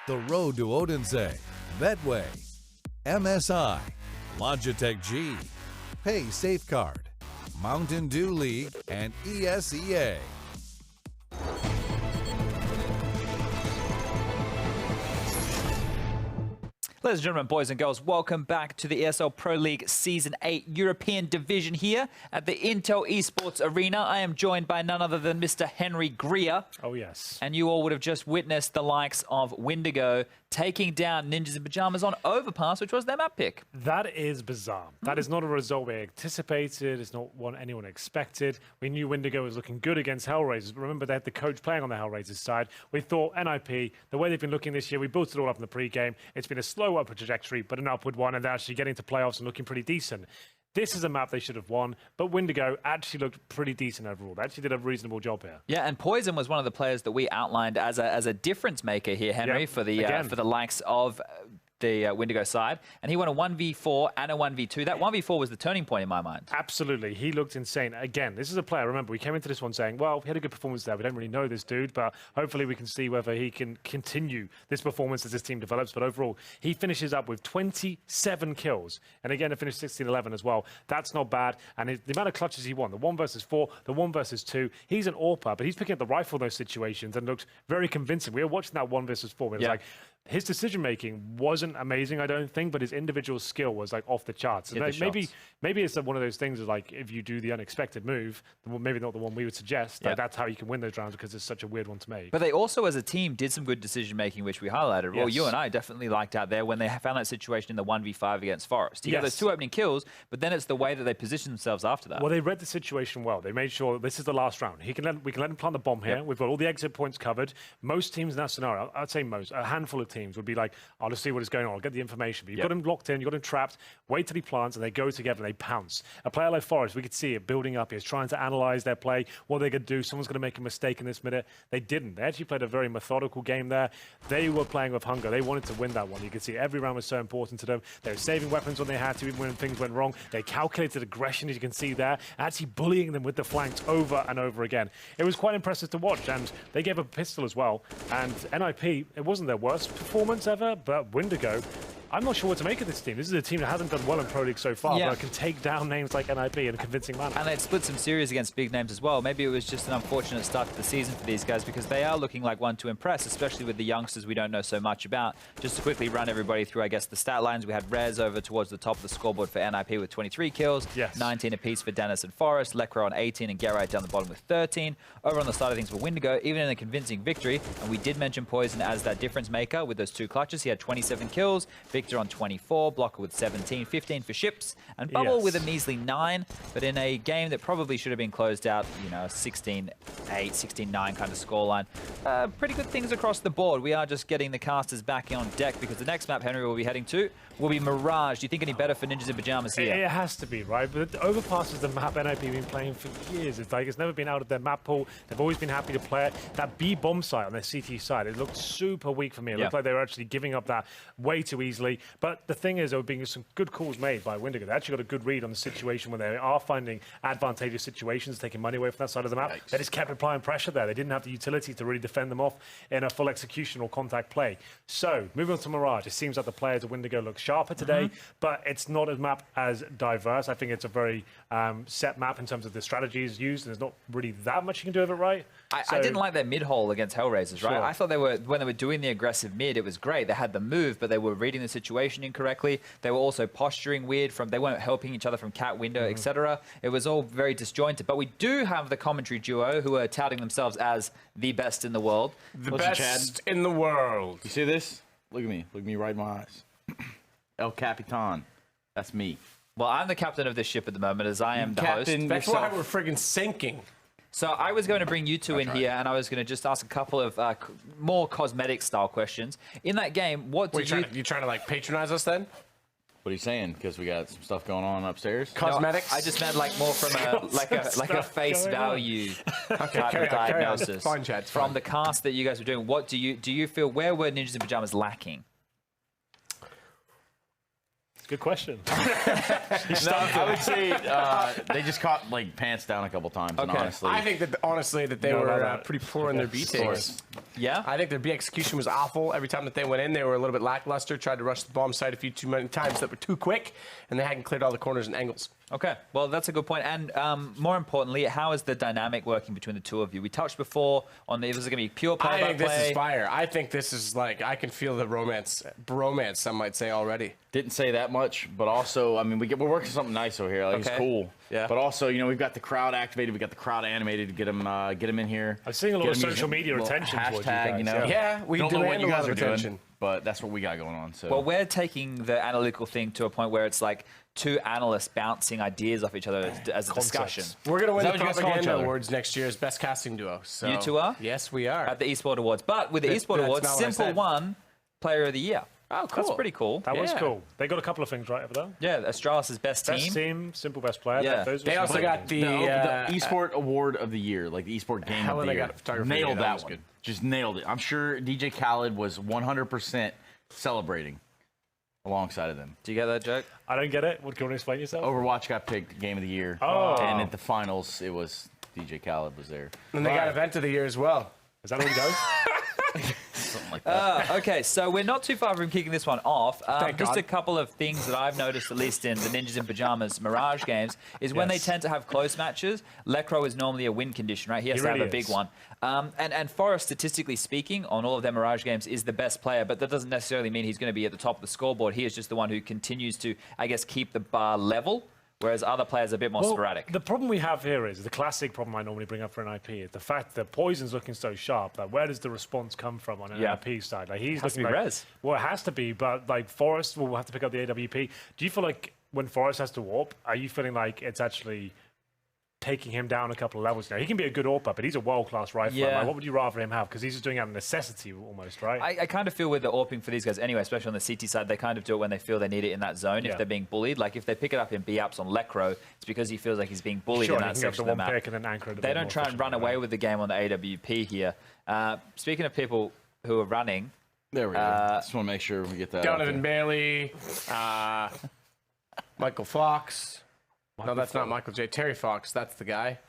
The Road to Odense, Betway, MSI, Logitech G, Pay Safeguard, Mountain Dew League, and ESEA. Ladies and gentlemen, boys and girls, welcome back to the ESL Pro League Season 8 European Division here at the Intel Esports Arena. I am joined by none other than Mr. Henry Greer. Oh, yes. And you all would have just witnessed the likes of Windigo taking down Ninjas in Pajamas on Overpass, which was their map pick. That is bizarre. That is not a result we anticipated. It's not one anyone expected. We knew Windigo was looking good against Hellraisers, but remember they had the coach playing on the Hellraisers side. We thought NiP, the way they've been looking this year, we built it all up in the pre-game. It's been a slow upward trajectory, but an upward one, and they're actually getting to playoffs and looking pretty decent. This is a map they should have won, but Windigo actually looked pretty decent overall. They actually did a reasonable job here. Yeah, and Poison was one of the players that we outlined as a difference maker here, Henry, for the likes of the Windigo side, and he won a 1v4 and a 1v2. That 1v4 was the turning point in my mind. Absolutely. He looked insane. Again, this is a player, remember, we came into this one saying, well, we had a good performance there. We don't really know this dude, but hopefully we can see whether he can continue this performance as this team develops. But overall, he finishes up with 27 kills. And again, it finished 16-11 as well. That's not bad. And the amount of clutches he won, the 1 versus 4, the 1 versus 2, he's an AWPer, but he's picking up the rifle in those situations and looked very convincing. We were watching that 1 versus 4. It was like, his decision-making wasn't amazing, I don't think, but his individual skill was like off the charts. And maybe it's one of those things is like if you do the unexpected move, maybe not the one we would suggest, like that's how you can win those rounds because it's such a weird one to make. But they also, as a team, did some good decision-making, which we highlighted. Well, you and I definitely liked out there when they found that situation in the 1v5 against Forest. You got those 2 opening kills, but then it's the way that they position themselves after that. Well, they read the situation well. They made sure this is the last round. We can let him plant the bomb here. We've got all the exit points covered. Most teams in that scenario, I'd say most, a handful of teams would be like, I'll just see what is going on. I'll get the information. But you've got him locked in, you've got him trapped, wait till he plants, and they go together and they pounce. A player like Forest, we could see it building up. He's trying to analyze their play, what they're going to do. Someone's going to make a mistake in this minute. They didn't. They actually played a very methodical game there. They were playing with hunger. They wanted to win that one. You could see every round was so important to them. They were saving weapons when they had to, even when things went wrong. They calculated aggression, as you can see there, actually bullying them with the flanks over and over again. It was quite impressive to watch, and they gave up a pistol as well. And NiP, it wasn't their worst performance ever, but Windigo, I'm not sure what to make of this team. This is a team that hasn't done well in Pro League so far, but can take down names like NiP in a convincing manner. And they'd split some series against big names as well. Maybe it was just an unfortunate start to the season for these guys because they are looking like one to impress, especially with the youngsters we don't know so much about. Just to quickly run everybody through, I guess, the stat lines. We had Rez over towards the top of the scoreboard for NiP with 23 kills, 19 apiece for Dennis and Forest, Lekra on 18, and Gerite down the bottom with 13. Over on the side of things for Windigo, even in a convincing victory, and we did mention Poison as that difference maker with those 2 clutches. He had 27 kills, Victor on 24, Blocker with 17, 15 for Ships, and Bubble with a measly 9, but in a game that probably should have been closed out, you know, 16-8, 16-9 kind of scoreline. Pretty good things across the board. We are just getting the casters back on deck because the next map Henry will be heading to will be Mirage. Do you think any better for Ninjas in Pajamas here? It has to be, right? But Overpass is the map NiP have been playing for years. It's like it's never been out of their map pool. They've always been happy to play it. That B bomb site on their CT side, it looked super weak for me. It looked like they were actually giving up that way too easily. But the thing is, there were being some good calls made by Windigo. They actually got a good read on the situation when they are finding advantageous situations, taking money away from that side of the map. They just kept applying pressure there. They didn't have the utility to really defend them off in a full execution or contact play. So, moving on to Mirage, it seems like the players of Windigo look sharper today, but it's not a map as diverse. I think it's a very set map in terms of the strategies used, and there's not really that much you can do with it, right? I didn't like their mid-hole against Hellraisers, right? I thought when they were doing the aggressive mid, it was great. They had the move, but they were reading the situation incorrectly. They were also posturing weird. They weren't helping each other from cat window, etc. It was all very disjointed. But we do have the commentary duo who are touting themselves as the best in the world. The best in the world. You see this? Look at me. Look at me right in my eyes. El Capitan. That's me. Well, I'm the captain of this ship at the moment, as I am the host. That's why we're friggin' sinking. So I was going to bring you two in here, and I was going to just ask a couple of more cosmetic-style questions. In that game, what did you trying to like patronize us then? What are you saying? Because we got some stuff going on upstairs. Cosmetics. No, I just meant like more from a like a face value type of diagnosis. Fine, Chad. From the cast that you guys were doing, what do you feel? Where were Ninjas in Pajamas lacking? Good question. I would say they just caught like pants down a couple times. And honestly, I think that honestly that they were pretty poor in their B takes. Yeah? I think their B execution was awful. Every time that they went in, they were a little bit lackluster. Tried to rush the bomb site too many times that were too quick, and they hadn't cleared all the corners and angles. Okay, well, that's a good point. And more importantly, how is the dynamic working between the two of you? We touched before on the, is it going to be pure play I think by this play? is fire. I think this is like, I can feel the bromance, some might say already. didn't say that much, but also, I mean, we're working something nice over here. Like, Okay. it's cool. Yeah. But also, you know, we've got the crowd activated, we got the crowd animated to get them in here. I'm seeing a lot Get of 'em social using media little attention towards you hashtag, guys, you know. Yeah, we don't know what demand you a lot guys of are doing, attention. but that's what we got going on. So Well, we're taking the analytical thing to a point where it's like two analysts bouncing ideas off each other as a discussion. We're going to win that the what you guys call each Propaganda other? Awards next year as Best Casting Duo. So. You two are? Yes, we are. At the Esport Awards. But with the Esport that's Awards, not what I Simple said. won Player of the Year. Oh, cool. That's pretty cool. That was Yeah. cool. They got a couple of things right over there. Yeah, Astralis' best team. Best team, simple best player. Yeah. Those were They some also great got things. the Esport Award of the Year, like the Esport Game Hell, of and the I Year. got a photography. Nailed That that was one. good. Just nailed it. I'm sure DJ Khaled was 100% celebrating alongside of them. Do you get that joke? I don't get it. What, can you want to explain yourself? Overwatch got picked Game of the Year. Oh. And at the finals, it was DJ Khaled was there. And they got Event of the Year as well. Is that all you go? Something like that. Okay, so we're not too far from kicking this one off. Thank Just God. a couple of things that I've noticed, at least in the Ninjas in Pajamas Mirage games, is when they Yes. tend to have close matches, Lecro is normally a win condition, right? He has He to have really a big is. one. And Forrest, statistically speaking, on all of their Mirage games, is the best player, but that doesn't necessarily mean he's going to be at the top of the scoreboard. He is just the one who continues to, I guess, keep the bar level, whereas other players are a bit more sporadic. The problem we have here is the classic problem I normally bring up for an IP is the fact that Poison's looking so sharp. Like, where does the response come from on an Yeah. IP side? Like, he's Has to looking be like, res. Well, it has to be, but like Forrest will have to pick up the AWP. Do you feel like when Forrest has to warp, are you feeling like it's actually taking him down a couple of levels now? He can be a good AWPer, but he's a world-class rifler. Yeah. Like, what would you rather him have? Because he's just doing it out of necessity almost, right? I kind of feel with the AWPing for these guys anyway, especially on the CT side, they kind of do it when they feel they need it in that zone if Yeah. they're being bullied. Like if they pick it up in B-ups on Lecro, it's because he feels like he's being bullied Sure, in he that can get section the of the one map. pick and then anchor it a They bit don't more try and run efficiently, away right? with the game on the AWP here. Speaking of people who are running, There we go. Just want to make sure we get that. out Donovan there. Bailey, Michael Fox. No, that's not Michael J. Terry Fox. That's the guy.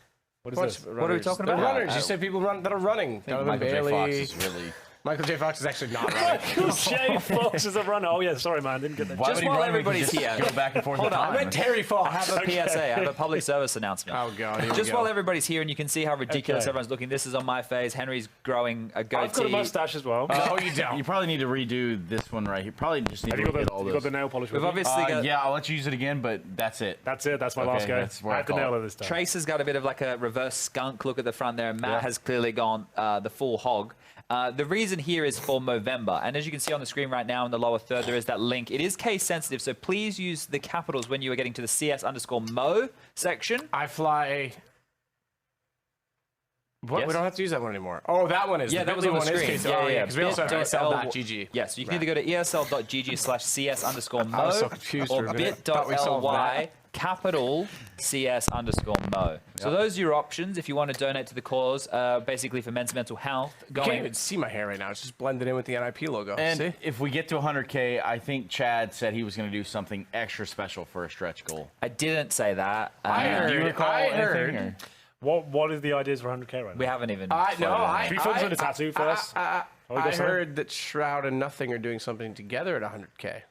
What is Bunch this? of What are we runners. talking They're about? runners. You said people that are running. I think Donovan Michael J. Bailey. Fox is really. Michael J. Fox is actually not running. Jay Fox is a runner. Oh, yeah, sorry, man. Didn't get that. Why Just would he while run when he can everybody's just here. Go back and forth. Hold in on, time? I meant Terry I Fox. have a PSA, I have a public service announcement. Oh, God. Here we Just go. while everybody's here and you can see how ridiculous Okay. everyone's looking, this is on my face. Henry's growing a goatee. I've got a mustache as well. Oh, you don't. You probably need to redo this one right here. Probably just need Have to you got get all the, you got this. the nail polish with We've you? obviously got... Yeah, I'll let you use it again, but that's it. That's it. That's my Okay, last go. that's where I I had to call nail it. it this time. Trace has got a bit of like a reverse skunk look at the front there. Matt has clearly gone the full hog. The reason here is for Movember. And as you can see on the screen right now in the lower third, there is that link. It is case sensitive, so please use the capitals when you are getting to the CS_Mo section. I fly. What? Yes? We don't have to use that one anymore. Oh, that one is. Yeah, the that was on the Bit.ly one is screen. case- Yeah, oh, yeah. Because we also have Bit.ly ESL.gg. Yes, you can either go to esl.gg/CS_Mo I was so confused or for a minute. Thought we solved bit.ly that. capital CS_Mo. So those are your options if you want to donate to the cause, basically for men's mental health. You can't Going even see my hair right now. It's just blended in with the NiP logo. And See? if we get to 100K, I think Chad said he was going to do something extra special for a stretch goal. I didn't say that. I Do you heard- recall I anything? heard- or- What are the ideas for 100K right now? We haven't even. No, floated on it. Can we focus on the tattoo first? I we got something? heard that Shroud and Nothing are doing something together at 100K.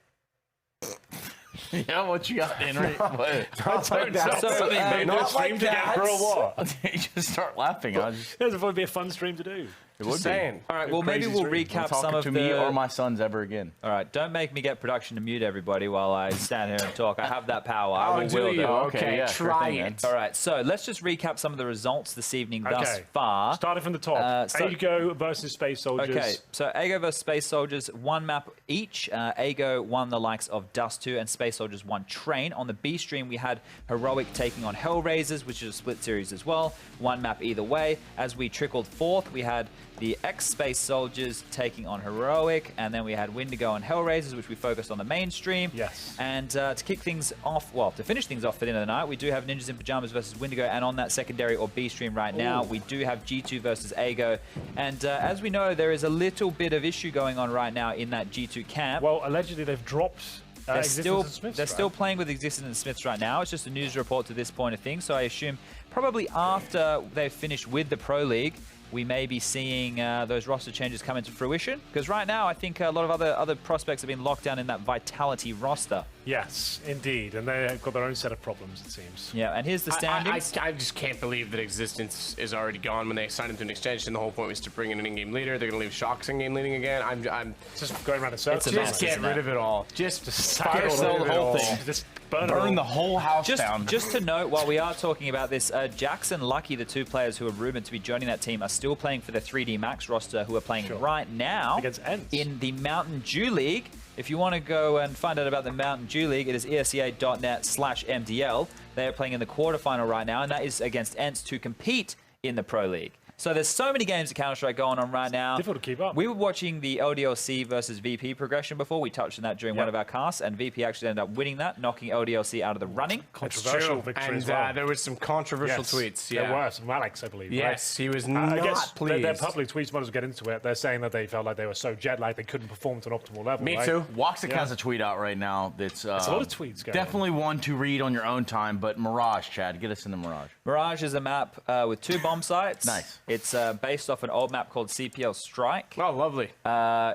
Yeah, what you got, Henry? What? Not like that. So, Something made not no stream like together that. or what? You just start laughing. I just, This would probably be a fun stream to do. it Just saying. All right, well, maybe Crazy we'll stream. recap Don't some talk of to the... me or my sons ever again. All right, don't make me get production to mute everybody while I stand here and talk. I have that power. I Oh, will do wield you? it. Okay, yeah, sure try thing, man. it. All right, so let's just recap some of the results this evening thus Okay. far. Starting from the top. so- Ago versus Space Soldiers. Okay, so Ago versus Space Soldiers, one map each. Ago won the likes of Dust 2 and Space Soldiers won Train. On the B stream, we had Heroic taking on Hellraisers, which is a split series as well. One map either way. As we trickled forth, we had the X-Space Soldiers taking on Heroic, and then we had Windigo and Hellraisers, which we focused on the mainstream. Yes. And to kick things off, well, to finish things off for the end of the night, we do have Ninjas in Pajamas versus Windigo, and on that secondary or B stream right now, we do have G2 versus Ago. And as we know, there is a little bit of issue going on right now in that G2 camp. Well, allegedly they've dropped They're still Smiths, they're right? still playing with Existence and Smiths right now. It's just a news report to this point of things. So I assume probably after they've finished with the Pro League, we may be seeing those roster changes come into fruition. Because right now, I think a lot of other prospects have been locked down in that Vitality roster. Yes, indeed. And they've got their own set of problems, it seems. Yeah, and here's the standings. I just can't believe that Existence is already gone when they signed him to an extension. The whole point was to bring in an in-game leader. They're going to leave Shocks in-game leading again. I'm Just going around in circles. It's a mess, just get isn't rid it? of it all. Just Spiral sell the rid of it whole all. thing. Just burn Burn the it all. whole house down. Just to note, while we are talking about this, Jackson Lucky, the two players who are rumored to be joining that team, are still playing for the 3D Max roster, who are playing right now Against Ents. in the Mountain Dew League. If you want to go and find out about the Mountain Dew League, it is esca.net/MDL. They are playing in the quarterfinal right now, and that is against Ents to compete in the Pro League. So there's so many games of Counter-Strike going on right now. Difficult to keep up. We were watching the LDLC versus VP progression before. We touched on that during one of our casts, and VP actually ended up winning that, knocking LDLC out of the running. Controversial victory and as well. there was some controversial tweets. Yeah. There were some Alex, I believe. Yes, right? he was I not guess pleased. their public tweets, might as well get into it. They're saying that they felt like they were so jet-lagged they couldn't perform to an optimal level. Me right? too. Waxic has a tweet out right now that's There's a lot of tweets going definitely one to read on your own time, but Mirage, Chad, get us into Mirage. Mirage is a map with 2 bomb sites. Nice. It's based off an old map called CPL Strike. Oh, lovely.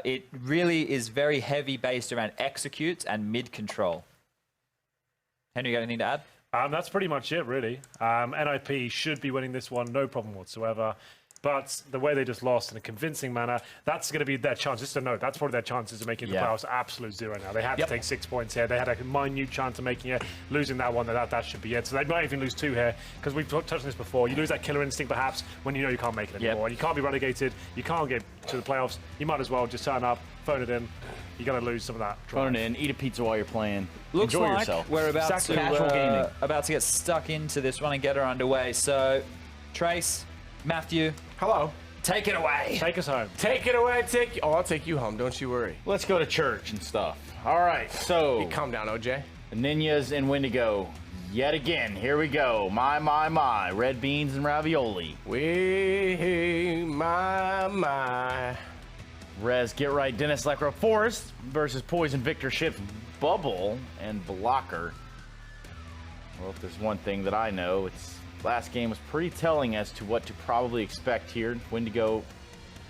It really is very heavy based around executes and mid control. Henry, you got anything to add? That's pretty much it, really. NiP should be winning this one, no problem whatsoever. But the way they just lost in a convincing manner, that's going to be their chance. Just a note, that's probably their chances of making the playoffs absolute zero now. They had to take 6 points here. They had a minute chance of making it. Losing that one, that should be it. So they might even lose 2 here, because we've touched on this before. You lose that killer instinct, perhaps, when you know you can't make it anymore. And you can't be relegated. You can't get to the playoffs. You might as well just turn up, phone it in. You're going to lose some of that drive. Phone it in, eat a pizza while you're playing. Looks Enjoy like yourself. we're about Casual gaming. about to get stuck into this one and get her underway. So, Trace, Matthew, Hello. take it away. Take us home. Take it away. I'll take you home. Don't you worry. Let's go to church and stuff. All right, so Calm down, OJ. the Ninjas and Windigo. Yet again, here we go. My. Red beans and ravioli. My. Rez, Get Right, Dennis Lecro Forest versus Poison Victor Ships Bubble and Blocker. Well, if there's one thing that I know, it's last game was pretty telling as to what to probably expect here. Windigo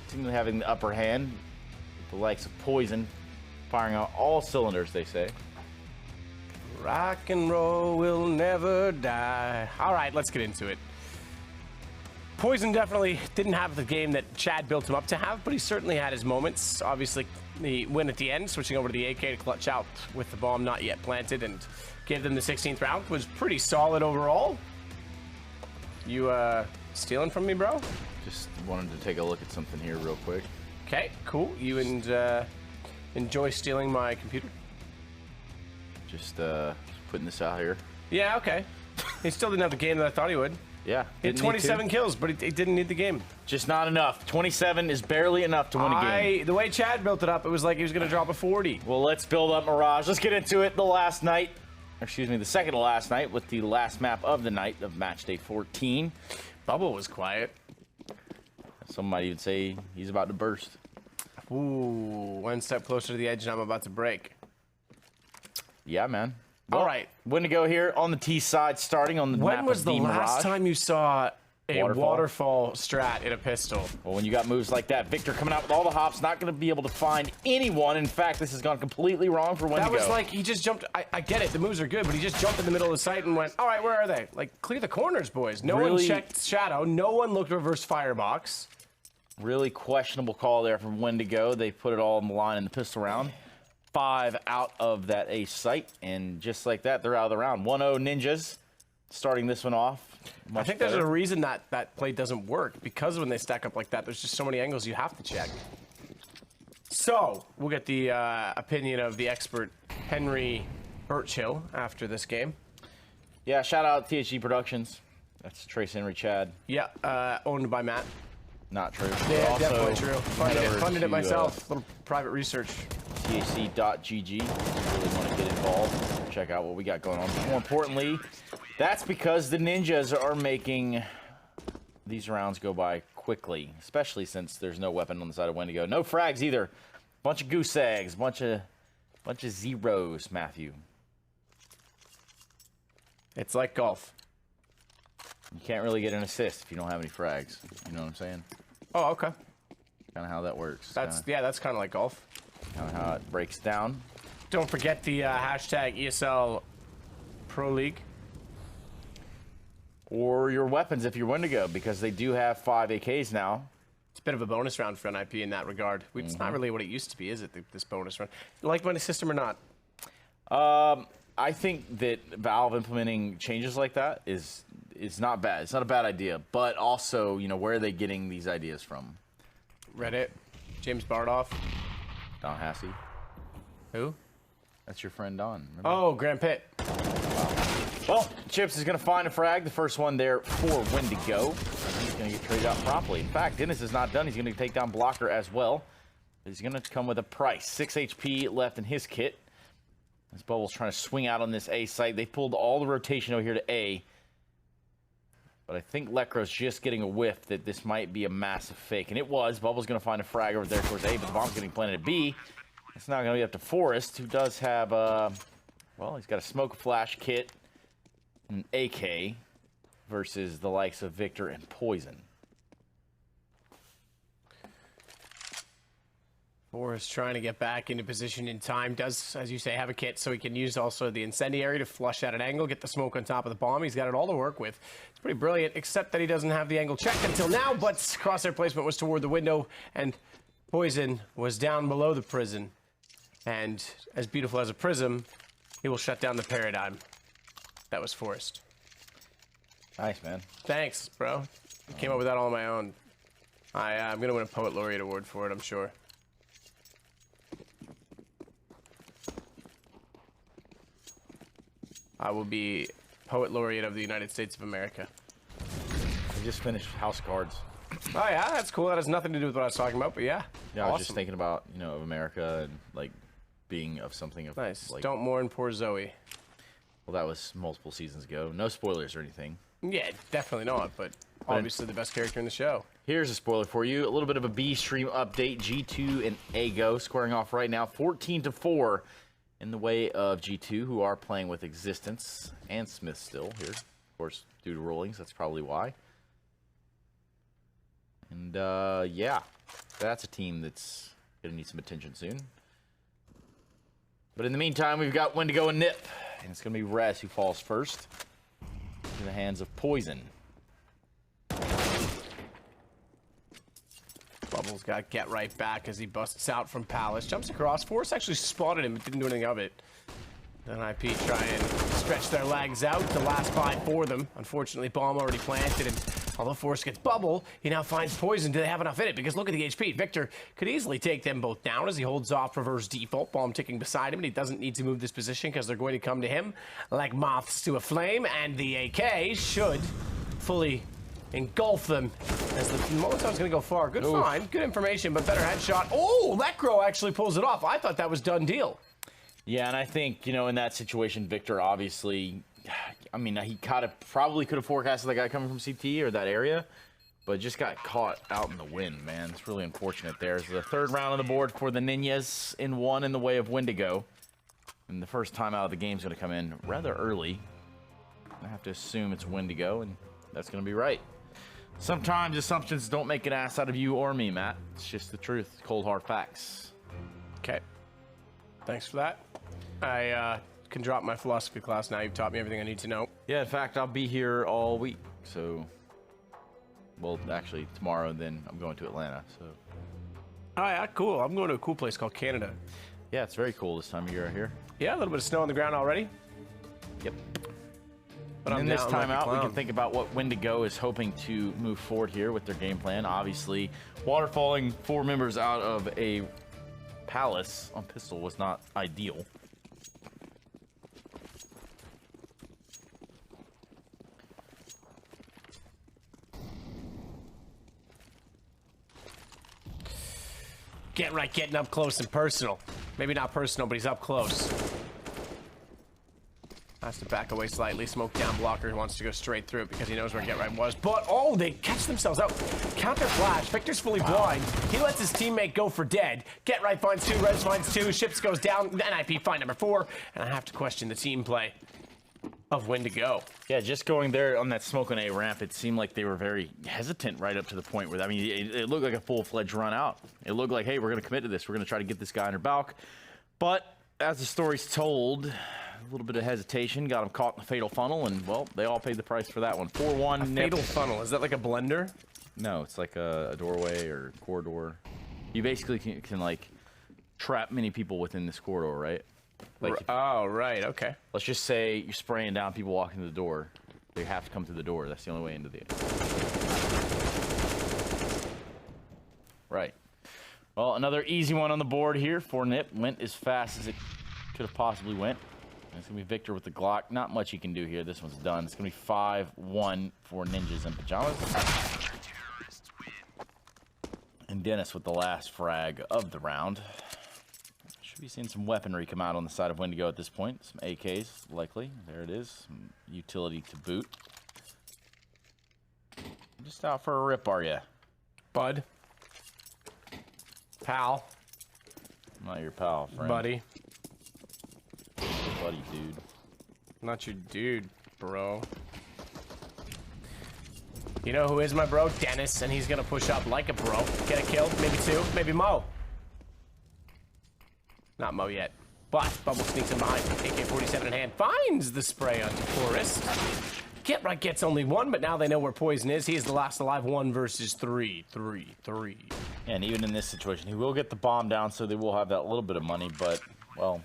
seemingly having the upper hand, with the likes of Poison firing out all cylinders, they say. Rock and roll will never die. All right, let's get into it. Poison definitely didn't have the game that Chad built him up to have, but he certainly had his moments. Obviously, the win at the end, switching over to the AK to clutch out with the bomb not yet planted and gave them the 16th round, was pretty solid overall. You stealing from me, bro? Just wanted to take a look at something here real quick. Okay, cool. You enjoy stealing my computer? Just putting this out here. Yeah, okay. He still didn't have the game that I thought he would. Yeah. He had didn't need to. 27 kills, but he didn't need the game. Just not enough. 27 is barely enough to win a game. The way Chad built it up, it was like he was going to drop a 40. Well, let's build up Mirage. Let's get into it. The second to last night with the last map of the night of Matchday 14. Bubble was quiet. Some might even say he's about to burst. Ooh, one step closer to the edge and I'm about to break. Yeah, man. All right. Windigo here on the T side, starting on the map When was of the last Mirage. time you saw a Waterfall? waterfall strat in a pistol? Well, when you got moves like that, Victor coming out with all the hops, not going to be able to find anyone. In fact, this has gone completely wrong for Windigo. That was like, he just jumped. I get it, the moves are good, but he just jumped in the middle of the site and went, all right, where are they? Like, clear the corners, boys. No one Really? checked Shadow. No one looked reverse firebox. Really questionable call there from Windigo. They put it all on the line in the pistol round. 5 out of that ace site, and just like that, they're out of the round. 1-0 Ninjas, starting this one off. I think there's a reason that play doesn't work, because when they stack up like that, there's just so many angles you have to check. So, we'll get the opinion of the expert Henry Birchill after this game. Yeah, shout out THG Productions. That's Trace Henry Chad. Yeah, owned by Matt. Not true. Yeah, Also, definitely true. head over Funded it to, myself. Little private research. THC.gg. If you really want to get involved, check out what we got going on. But more importantly, that's because the Ninjas are making these rounds go by quickly, especially since there's no weapon on the side of Windigo. No frags either. Bunch of goose eggs, bunch of Bunch of zeros, Matthew. It's like golf. You can't really get an assist if you don't have any frags. You know what I'm saying? Oh, okay. Kind of how that works. That's kind of like golf. Kind of how it breaks down. Don't forget the hashtag ESL Pro League. Or your weapons if you're Windigo, because they do have 5 AKs now. It's a bit of a bonus round for NiP in that regard. It's not really what it used to be, is it, this bonus round? You like my system or not? I think that Valve implementing changes like that is not bad. It's not a bad idea. But also, you know, where are they getting these ideas from? Reddit. James Bardoff. Don Hassey. Who? That's your friend Don. Remember? Oh, Grant Pitt. Well, Chips is going to find a frag, the first one there for Windigo. He's going to get traded out properly. In fact, Dennis is not done. He's going to take down Blocker as well. He's going to come with a price. 6 HP left in his kit. As Bubble's trying to swing out on this A site. They pulled all the rotation over here to A. But I think Lecro's just getting a whiff that this might be a massive fake. And it was. Bubble's going to find a frag over there towards A, but the bomb's getting planted at B. It's not going to be up to Forrest, who does have, well, he's got a smoke flash kit. An AK versus the likes of Victor and Poison. Forrest trying to get back into position in time. Does, as you say, have a kit, so he can use also the incendiary to flush at an angle, get the smoke on top of the bomb. He's got it all to work with. It's pretty brilliant, except that he doesn't have the angle checked until now, but crosshair placement was toward the window, and Poison was down below the prison. And as beautiful as a prism, he will shut down the paradigm. That was Forrest. Nice, man. Thanks, bro. I came up with that all on my own. I'm going to win a Poet Laureate award for it, I'm sure. I will be Poet Laureate of the United States of America. I just finished House Cards. Oh, yeah, that's cool. That has nothing to do with what I was talking about, but yeah. Yeah, awesome. I was just thinking about, you know, of America and, like, being of something of, nice. like... Don't mourn poor Zoe. Well, that was multiple seasons ago. No spoilers or anything. Yeah, definitely not, but obviously the best character in the show. Here's a spoiler for you. A little bit of a B stream update. G2 and Ago squaring off right now. 14-4 in the way of G2, who are playing with Existence and Smith still here. Of course, due to rulings, that's probably why. And, yeah, that's a team that's going to need some attention soon. But in the meantime, we've got Windigo and NiP. And it's going to be Rez who falls first in the hands of Poison. Bubbles got get right back as he busts out from Palace. Jumps across. Force actually spotted him, but didn't do anything of it. Then NiP try and stretch their legs out. The last buy for them. Unfortunately, bomb already planted, and although Force gets Bubble, he now finds Poison. Do they have enough in it? Because look at the HP. Victor could easily take them both down as he holds off reverse default. Bomb ticking beside him, and he doesn't need to move this position because they're going to come to him like moths to a flame, and the AK should fully engulf them as the Molotov's going to go far. Good find, good information, but better headshot. Oh, Lecro actually pulls it off. I thought that was done deal. Yeah, and I think, you know, in that situation, Victor obviously, I mean, he probably could have forecasted that guy coming from CT or that area, but just got caught out in the wind, man. It's really unfortunate there. It's the third round on the board for the Ninjas in one in the way of Windigo. And the first time out of the game is going to come in rather early. I have to assume it's Windigo, and that's going to be right. Sometimes assumptions don't make an ass out of you or me, Matt. It's just the truth. Cold, hard facts. Okay. Thanks for that. I can drop my philosophy class now. You've taught me everything I need to know. Yeah, in fact, I'll be here all week. So, well, actually, tomorrow, then I'm going to Atlanta. So, Oh, yeah, cool. I'm going to a cool place called Canada. yeah, it's very cool this time of year out here. Yeah, a little bit of snow on the ground already. Yep. But And I'm then this down time like a out, we clown. can think about what Windigo is hoping to move forward here with their game plan. Obviously, waterfalling 4 members out of a Palace on pistol was not ideal. Get right, getting up close and personal. Maybe not personal, but he's up close. Has to back away slightly. Smoke down blocker. Wants to go straight through it because he knows where Get Right was. But, oh, they catch themselves out. Counter flash. Victor's fully blind. He lets his teammate go for dead. Get Right finds 2. Rez finds 2. Ships goes down. NiP find number 4. And I have to question the team play of Windigo. Yeah, just going there on that smoke on A ramp, it seemed like they were very hesitant right up to the point where, I mean, it looked like a full-fledged run out. It looked like, hey, we're going to commit to this. We're going to try to get this guy under balk. But as the story's told, a little bit of hesitation, got him caught in the fatal funnel, and, well, they all paid the price for that one. 4-1 NiP. Fatal funnel. Is that like a blender? No, it's like a doorway or corridor. You basically can like, trap many people within this corridor, right? Like, oh, right, okay. let's just say you're spraying down people walking to the door. They have to come through the door. That's the only way into the... Right. Well, another easy one on the board here for NiP. Went as fast as it could have possibly went. And it's going to be Victor with the Glock. Not much he can do here. This one's done. It's going to be 5-1 for Ninjas in Pajamas. And Dennis with the last frag of the round. Should be seeing some weaponry come out on the side of Windigo at this point. Some AKs, likely. There it is. Some utility to boot. Just out for a rip, are you? Bud. Pal. I'm not your pal, friend. Buddy. Buddy, dude. Not your dude, bro. You know who is my bro? Dennis, and he's gonna push up like a bro. Get a kill, maybe 2, maybe Mo. Not Mo yet. But Bubble sneaks in behind. AK-47 in hand. Finds the spray on Forrest. Get Right gets only 1, but now they know where Poison is. He is the last alive. 1 versus 3. 3. And even in this situation, he will get the bomb down, so they will have that little bit of money, but, well,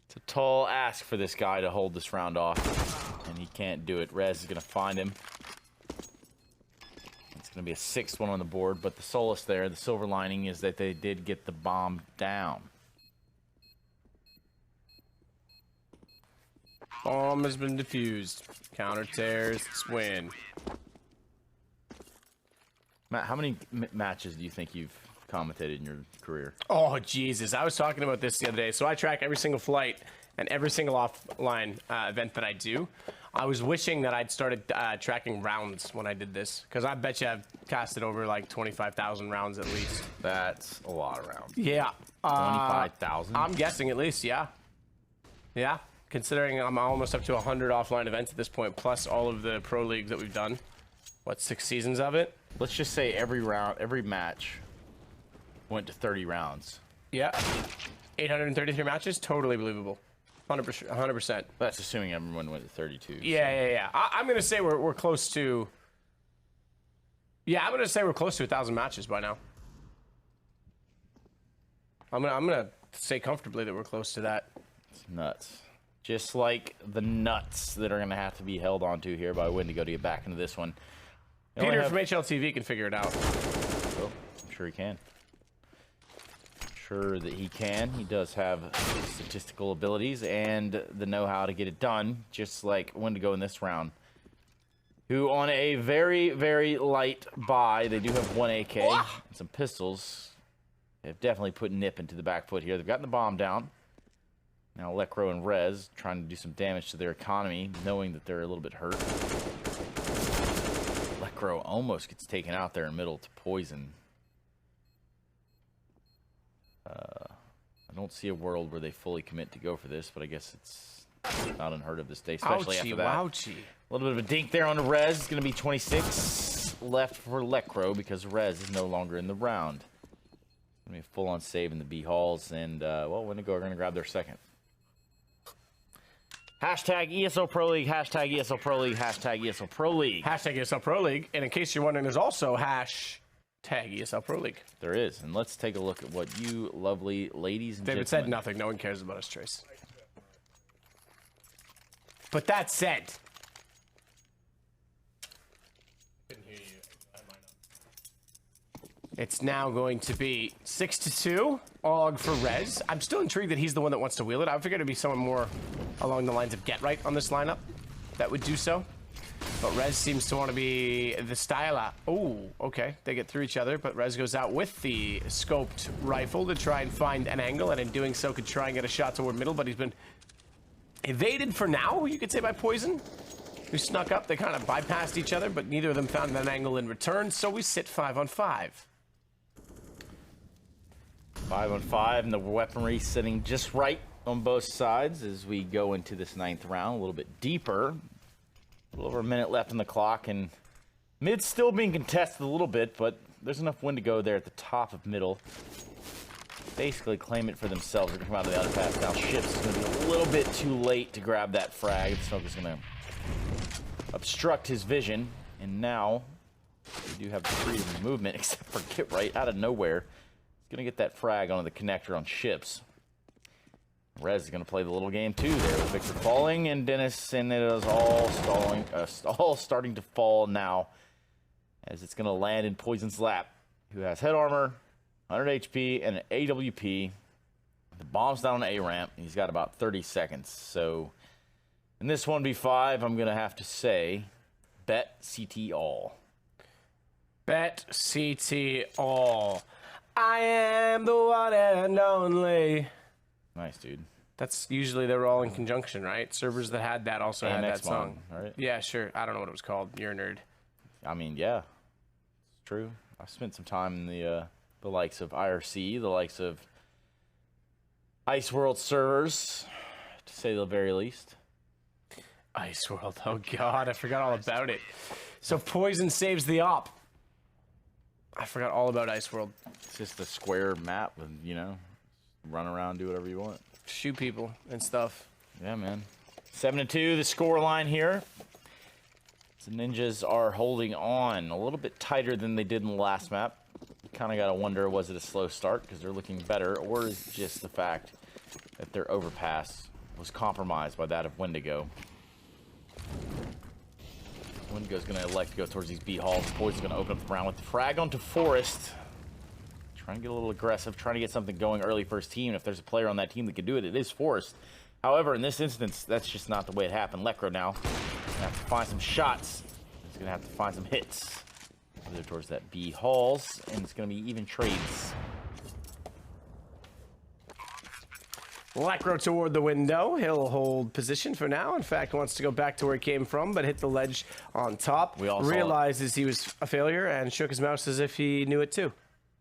it's a tall ask for this guy to hold this round off, and he can't do it. Rez is going to find him. It's going to be a 6th one on the board, but the solace there, the silver lining, is that they did get the bomb down. Bomb has been defused. Counter terrorists win. Matt, how many matches do you think you've commentated in your career? Oh, Jesus. I was talking about this the other day. So I track every single flight and every single offline event that I do. I was wishing that I'd started tracking rounds when I did this, because I bet you I've casted over like 25,000 rounds at least. That's a lot of rounds. Yeah. 25,000? I'm guessing at least, yeah. Yeah. Considering I'm almost up to 100 offline events at this point, plus all of the pro leagues that we've done. What, 6 seasons of it? Let's just say every match went to 30 rounds. Yeah. 833 matches, totally believable. 100%. That's assuming everyone went to 32. Yeah. I'm gonna say we're close to. Yeah, I'm gonna say we're close to 1,000 matches by now. I'm gonna say comfortably that we're close to that. It's nuts. Just like the nuts that are gonna have to be held onto here by Windigo to get back into this one. Peter from HLTV can figure it out. Oh, I'm sure he can. Sure that he can. He does have statistical abilities and the know-how to get it done, just like Windigo in this round. Who on a very, very light buy, they do have 1 AK and some pistols. They've definitely put NiP into the back foot here. They've gotten the bomb down. Now Lecro and Rez trying to do some damage to their economy, knowing that they're a little bit hurt. Lecro almost gets taken out there in the middle to Poison. I don't see a world where they fully commit to go for this, but I guess it's not unheard of this day, especially after that. Ouchie. A little bit of a dink there on the Rez. It's going to be 26 left for Lecro because Rez is no longer in the round. Going to be a full-on save in the B halls, and, well, Windigo are going to grab their second. Hashtag ESL Pro League, hashtag ESL Pro League, hashtag ESL Pro League. Hashtag ESL Pro League. And in case you're wondering, there's also hashtag ESL Pro League. There is, and let's take a look at what you lovely ladies and David gentlemen... said nothing. No one cares about us, Trace. But that said... It's now going to be 6-2. Og for Rez. I'm still intrigued that he's the one that wants to wheel it. I figured it'd be someone more along the lines of Get Right on this lineup that would do so. But Rez seems to want to be the styler. Oh, okay. They get through each other, but Rez goes out with the scoped rifle to try and find an angle, and in doing so could try and get a shot toward middle, but he's been evaded for now, you could say, by Poison, who snuck up. They kind of bypassed each other, but neither of them found an angle in return, so we sit 5 on 5. 5 on 5, and the weaponry sitting just right on both sides as we go into this 9th round, a little bit deeper. A little over a minute left on the clock, and mid's still being contested a little bit, but there's enough Windigo there at the top of middle. Basically claim it for themselves. They're going to come out of the other pass now. Ships is going to be a little bit too late to grab that frag. The smoke is going to obstruct his vision, and now we do have the freedom of movement, except for Get Right out of nowhere. He's going to get that frag onto the connector on Ships. Rez is going to play the little game too there with Victor falling, and Dennis, and it is all stalling, all starting to fall now as it's going to land in Poison's lap, who has head armor, 100 HP, and an AWP. The bomb's down on A ramp, and he's got about 30 seconds. So in this 1v5, I'm going to have to say bet CT all. Bet CT all. I am the one and only. Nice, dude. That's usually they were all in conjunction, right? Servers that had that also had that song. Right? Yeah, sure. I don't know what it was called. You're a nerd. I mean, yeah, it's true. I've spent some time in the likes of IRC, the likes of Ice World servers, to say the very least. Ice World. Oh, God. I forgot all about it. So Poison saves the op. I forgot all about Ice World. It's just a square map with, you know, run around, do whatever you want. Shoot people and stuff. Yeah, man. 7-2, the score line here. The Ninjas are holding on a little bit tighter than they did in the last map. You kind of got to wonder, was it a slow start because they're looking better, or is it just the fact that their overpass was compromised by that of Windigo? Windigo's going to elect to go towards these B halls. Poison's going to open up the round with the frag onto Forest. Trying to get a little aggressive, trying to get something going early for his team. If there's a player on that team that can do it, it is Forest. However, in this instance, that's just not the way it happened. Lekro now gonna have to find some shots. He's gonna have to find some hits. Either towards that B halls, and it's gonna be even trades. Lekro toward the window. He'll hold position for now. In fact, wants to go back to where he came from, but hit the ledge on top. We all realizes he was a failure and shook his mouse as if he knew it too.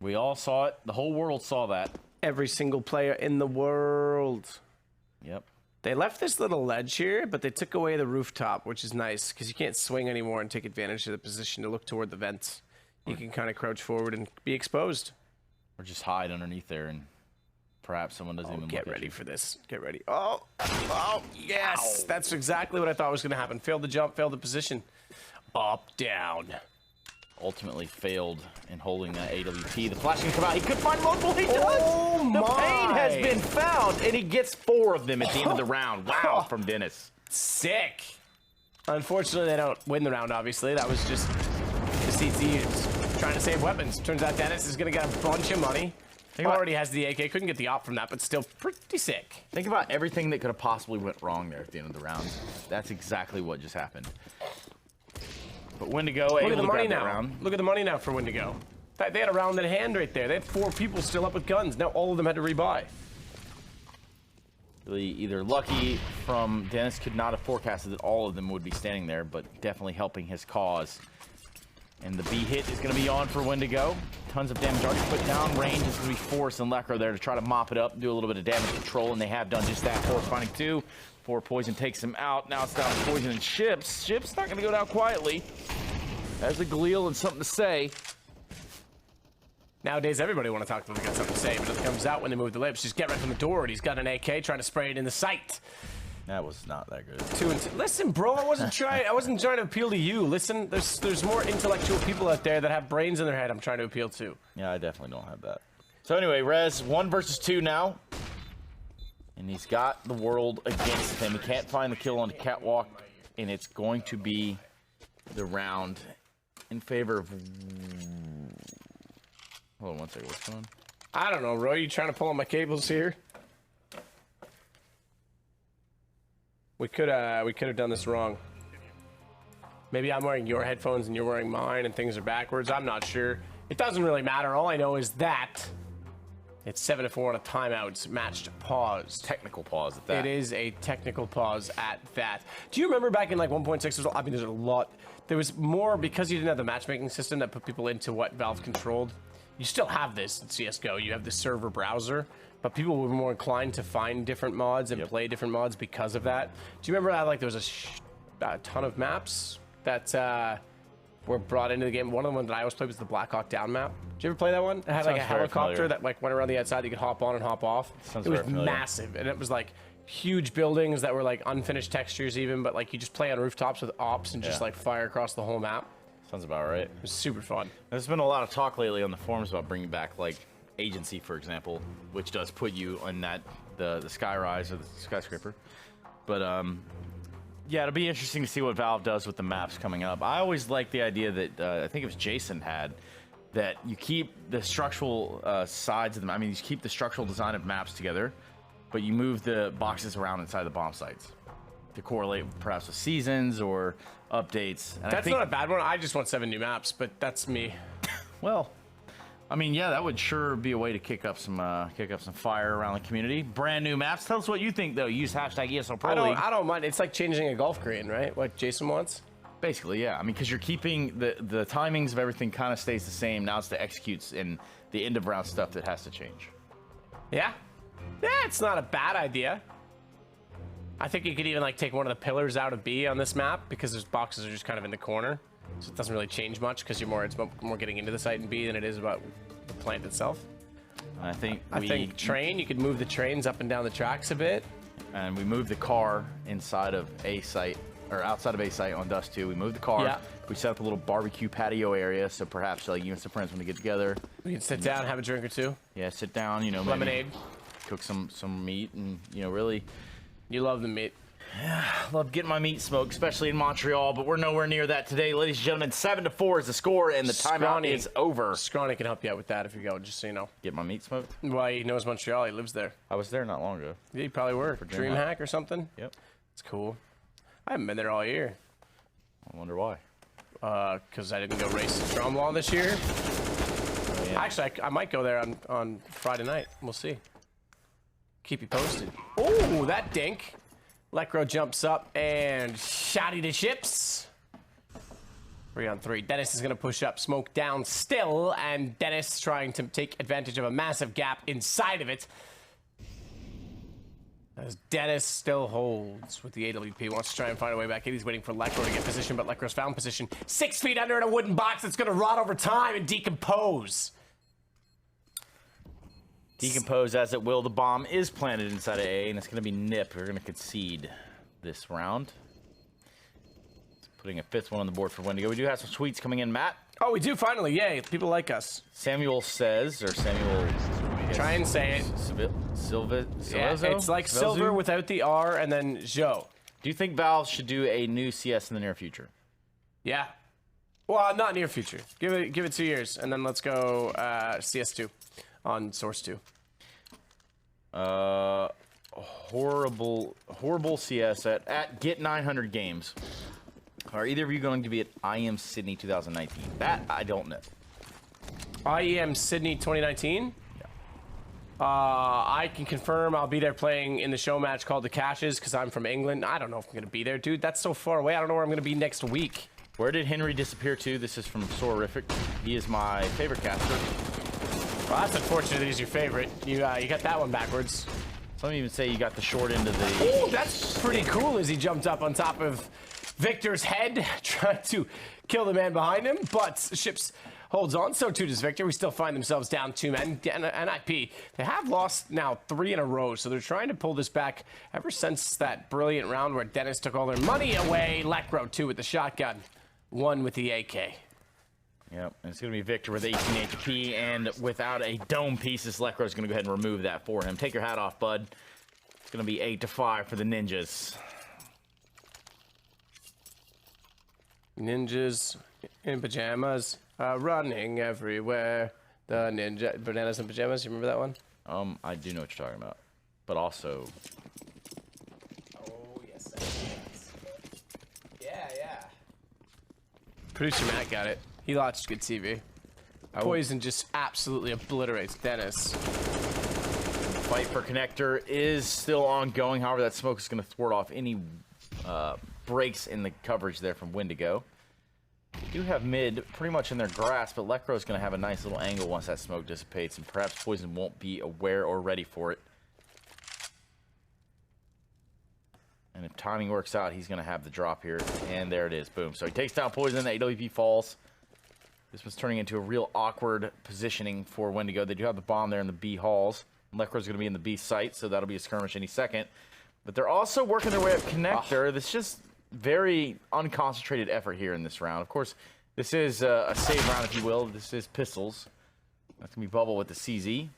We all saw it. The whole world saw that. Every single player in the world. Yep. They left this little ledge here, but they took away the rooftop, which is nice because you can't swing anymore and take advantage of the position to look toward the vents. You can kind of crouch forward and be exposed. Or just hide underneath there, and perhaps someone doesn't even Get look ready at you. for this. Get ready. Oh, yes. Ow. That's exactly what I thought was going to happen. Failed the jump, failed the position. Up, down. Ultimately failed in holding that AWP. The flash can come out. He could find multiple. He does. Oh, the my. pain has been found, and he gets 4 of them at the end of the round. Wow, from Dennis. Sick. Unfortunately, they don't win the round, obviously. That was just the CT trying to save weapons. Turns out Dennis is going to get a bunch of money. He already has the AK. Couldn't get the op from that, but still pretty sick. Think about everything that could have possibly went wrong there at the end of the round. That's exactly what just happened. But Windigo Look able at the to money grab that now. round. Look at the money now for Windigo. In fact, they had a round in hand right there. They had 4 people still up with guns. Now all of them had to rebuy. Really either lucky from Dennis, could not have forecasted that all of them would be standing there, but definitely helping his cause. And the B hit is going to be on for Windigo. Tons of damage already put down. Range is going to be Force and Lekro there to try to mop it up, do a little bit of damage control, and they have done just that. Force finding 2. 4 Poison takes him out. Now it's down to Poison and Ships. Ships not going to go down quietly. Has a Galil and something to say. Nowadays, everybody want to talk to them, got something to say, but it comes out when they move the lips. Just get right from the door, and he's got an AK trying to spray it in the sight. That was not that good. 2 and 2. Listen, bro, I wasn't trying to appeal to you. Listen, there's more intellectual people out there that have brains in their head I'm trying to appeal to. Yeah, I definitely don't have that. So anyway, Rez, 1 versus 2 now. And he's got the world against him. He can't find the kill on the catwalk, and it's going to be the round in favor of... Hold on one second, what's going on? I don't know, Roy. You trying to pull on my cables here? We could have done this wrong. Maybe I'm wearing your headphones and you're wearing mine and things are backwards. I'm not sure. It doesn't really matter. All I know is that It's 7-4 on a timeout, matched pause. Technical pause at that. It is a technical pause at that. Do you remember back in like 1.6? I mean, there's a lot. There was more because you didn't have the matchmaking system that put people into what Valve controlled. You still have this in CSGO. You have the server browser, but people were more inclined to find different mods and play different mods because of that. Do you remember how like there was a ton of maps that were brought into the game? One of the ones that I always played was the Black Hawk Down map. Did you ever play that one? It had like a helicopter that like went around the outside. You could hop on and hop off. It was massive, and it was like huge buildings that were like unfinished textures even, but like you just play on rooftops with ops and just like fire across the whole map. Sounds about right. It was super fun. There's been a lot of talk lately on the forums about bringing back like Agency, for example, which does put you on that the skyrise or the skyscraper. But yeah, it'll be interesting to see what Valve does with the maps coming up. I always like the idea that I think it was Jason had, that you keep the structural sides of them. I mean, you keep the structural design of maps together, but you move the boxes around inside the bomb sites to correlate perhaps with seasons or updates. And that's not a bad one. I just want 7 new maps, but that's me. Well, I mean, yeah, that would sure be a way to kick up some fire around the community. Brand new maps. Tell us what you think, though. Use hashtag ESL Pro League. I don't mind. It's like changing a golf green, right? What Jason wants. Basically, yeah. I mean, because you're keeping the timings of everything kind of stays the same. Now it's the executes and the end of round stuff that has to change. Yeah. Yeah, it's not a bad idea. I think you could even like take one of the pillars out of B on this map because those boxes are just kind of in the corner. So it doesn't really change much because it's more getting into the site in B than it is about the plant itself. I think train, you could move the trains up and down the tracks a bit. And we move the car inside of A site, or outside of A site on Dust 2. We move the car. Yeah. We set up a little barbecue patio area, so perhaps like you and some friends want to get together. We can sit down, have a drink or two. Yeah, sit down, you know, lemonade. Cook some meat and, you know, really. You love the meat. Yeah, love getting my meat smoked, especially in Montreal, but we're nowhere near that today. Ladies and gentlemen, 7-4 is the score, and the timeout is over. Scrawny can help you out with that if you go, just so you know. Get my meat smoked? Well, he knows Montreal. He lives there. I was there not long ago. Yeah, you probably were. For DreamHack or something? Yep. It's cool. I haven't been there all year. I wonder why. Because I didn't go race the Tremblant this year. Oh, yeah. Actually, I might go there on Friday night. We'll see. Keep you posted. Oh, that dink. Lecro jumps up and shotty to ships. 3-on-3. Dennis is going to push up, smoke down still, and Dennis trying to take advantage of a massive gap inside of it. As Dennis still holds with the AWP, wants to try and find a way back in. He's waiting for Lecro to get position, but Lecro's found position. 6 feet under in a wooden box that's going to rot over time and decompose. Decompose as it will. The bomb is planted inside of A, and it's going to be NiP. We're going to concede this round. Putting a 5th one on the board for Windigo. We do have some tweets coming in, Matt. Oh, we do finally. Yay. People like us. Samuel says, or Samuel... Try and say it. Yeah, it's like silver without the R and then Jo. Do you think Valve should do a new CS in the near future? Yeah. Well, not near future. Give it 2 years, and then let's go CS2 on Source 2. Horrible CS at Get 900 Games. Are either of you going to be at IEM Sydney 2019? That I don't know. IEM Sydney 2019? I can confirm I'll be there playing in the show match called The Caches because I'm from England. I don't know if I'm going to be there, dude. That's so far away. I don't know where I'm going to be next week. Where did Henry disappear to? This is from Sorific. He is my favorite caster. Well, that's unfortunate that he's your favorite. You got that one backwards. Some even say you got the short end of the... Oh, that's pretty cool as he jumped up on top of Victor's head, trying to kill the man behind him, but Ships holds on. So too does Victor. We still find themselves down 2 men. NiP, they have lost now 3 in a row, so they're trying to pull this back ever since that brilliant round where Dennis took all their money away. Lecro, 2 with the shotgun, 1 with the AK. Yep, and it's going to be Victor with 18 HP, and without a dome pieces, Lecro's going to go ahead and remove that for him. Take your hat off, bud. It's going to be 8-5 for the Ninjas. Ninjas in pajamas, running everywhere. The ninja bananas in pajamas. You remember that one? I do know what you're talking about, but also. Oh yes. Yeah. Producer Matt got it. He watched good TV. Poison just absolutely obliterates Dennis. Fight for connector is still ongoing. However, that smoke is going to thwart off any breaks in the coverage there from Windigo. They do have mid pretty much in their grasp, but Lekro is going to have a nice little angle once that smoke dissipates, and perhaps Poison won't be aware or ready for it. And if timing works out, he's going to have the drop here, and there it is. Boom. So he takes down Poison, the AWP falls. This was turning into a real awkward positioning for Windigo. They do have the bomb there in the B halls. Lekro's going to be in the B site, so that'll be a skirmish any second. But they're also working their way up connector. This just very unconcentrated effort here in this round. Of course, this is a save round, if you will. This is pistols. That's going to be Bubble with the CZ.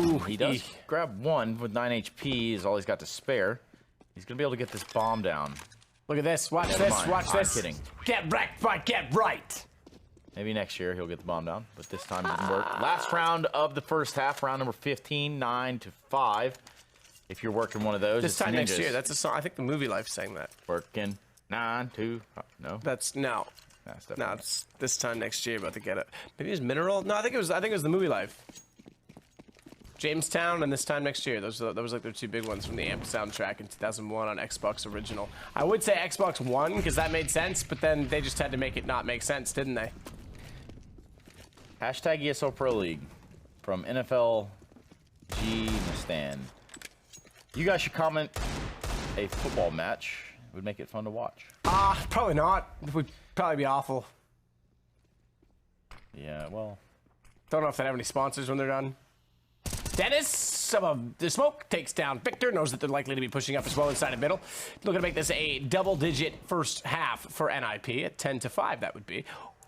Ooh, he does grab one with 9 HP is all he's got to spare. He's going to be able to get this bomb down. Look at this. Watch Never this. mind. Watch this. I'm kidding. Get right. Get right. Maybe next year he'll get the bomb down, but this time it didn't work. Last round of the first half, round number 15, 9-5. If you're working one of those, This time next year. That's a song. I think the movie Life sang that. Working 9-2. No. That's no. That's No, it's this time next year. About to get it. Maybe it was Mineral. No, I think it was the movie Life. Jamestown and This Time Next Year. Those was like their two big ones from the AMP soundtrack in 2001 on Xbox Original. I would say Xbox One because that made sense, but then they just had to make it not make sense, didn't they? Hashtag ESL Pro League from NFL G Stan. You guys should comment a football match. It would make it fun to watch. Probably not. It would probably be awful. Yeah, well. Don't know if they have any sponsors when they're done. Dennis, some of the smoke takes down Victor, knows that they're likely to be pushing up as well inside of middle. Looking to make this a double-digit first half for NiP at 10-5, that would be.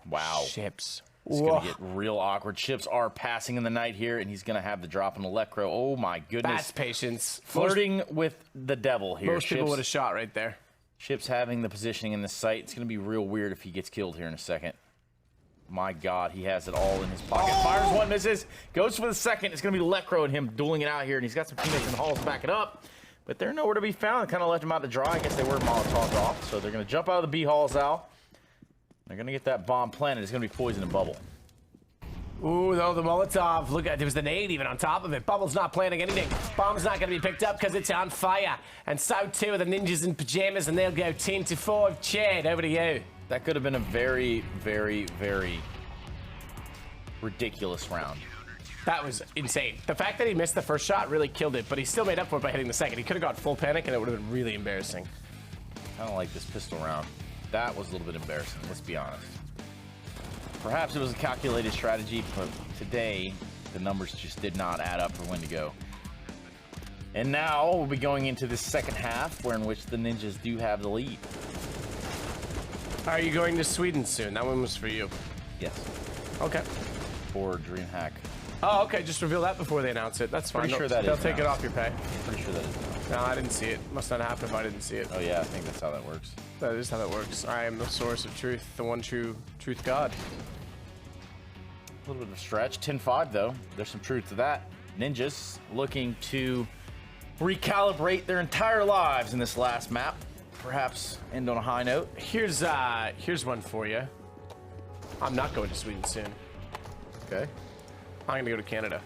Wow. Ships. It's going to get real awkward. Chips are passing in the night here, and he's going to have the drop on Electro. Oh, my goodness. That's patience. Flirting with the devil here. Most people would have shot right there. Chips having the positioning in the site. It's going to be real weird if he gets killed here in a second. My God, he has it all in his pocket. Fires one, misses. Goes for the second. It's going to be Electro and him dueling it out here, and he's got some teammates in the halls to back it up. But they're nowhere to be found. Kind of left him out to dry. I guess they were Molotoved off, so they're going to jump out of the B halls out. They're going to get that bomb planted. It's going to be Poison and Bubble. Ooh, though, the Molotov. Look at there was the nade even on top of it. Bubble's not planning anything. Bomb's not going to be picked up because it's on fire. And so too are the ninjas in pajamas, and they'll go 10-4. Chad, over to you. That could have been a very, very, very ridiculous round. That was insane. The fact that he missed the first shot really killed it, but he still made up for it by hitting the second. He could have got full panic, and it would have been really embarrassing. I don't like this pistol round. That was a little bit embarrassing, let's be honest. Perhaps it was a calculated strategy, but today the numbers just did not add up for Windigo. And now we'll be going into the second half, where in which the Ninjas do have the lead. Are you going to Sweden soon? That one was for you. Yes. Okay. For DreamHack. Oh, okay. Just reveal that before they announce it. That's fine. Pretty sure that They'll is take it announced. off your pay. Pretty sure that is announced. No, I didn't see it. Must not happen if I didn't see it. Oh yeah, I think that's how that works. That is how that works. I am the source of truth, the one true truth God. A little bit of a stretch. 10-5 though. There's some truth to that. Ninjas looking to recalibrate their entire lives in this last map. Perhaps end on a high note. Here's one for you. I'm not going to Sweden soon. Okay. I'm gonna go to Canada.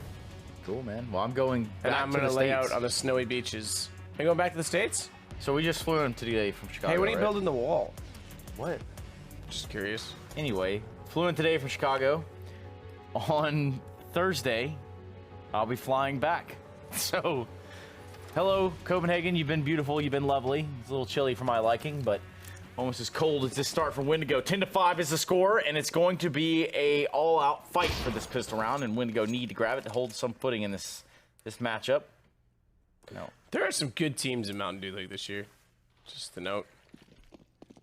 Cool, man. Well, I'm going back And I'm to gonna the lay States. out on the snowy beaches. Are you going back to the States? So we just flew in today from Chicago. Hey, when are you right? building the wall? What? Just curious. Anyway, flew in today from Chicago. On Thursday, I'll be flying back. So, hello, Copenhagen. You've been beautiful. You've been lovely. It's a little chilly for my liking, but almost as cold as this start from Windigo. 10-5 is the score, and it's going to be a all-out fight for this pistol round, and Windigo need to grab it to hold some footing in this matchup. No. There are some good teams in Mountain Dew League this year. Just to note.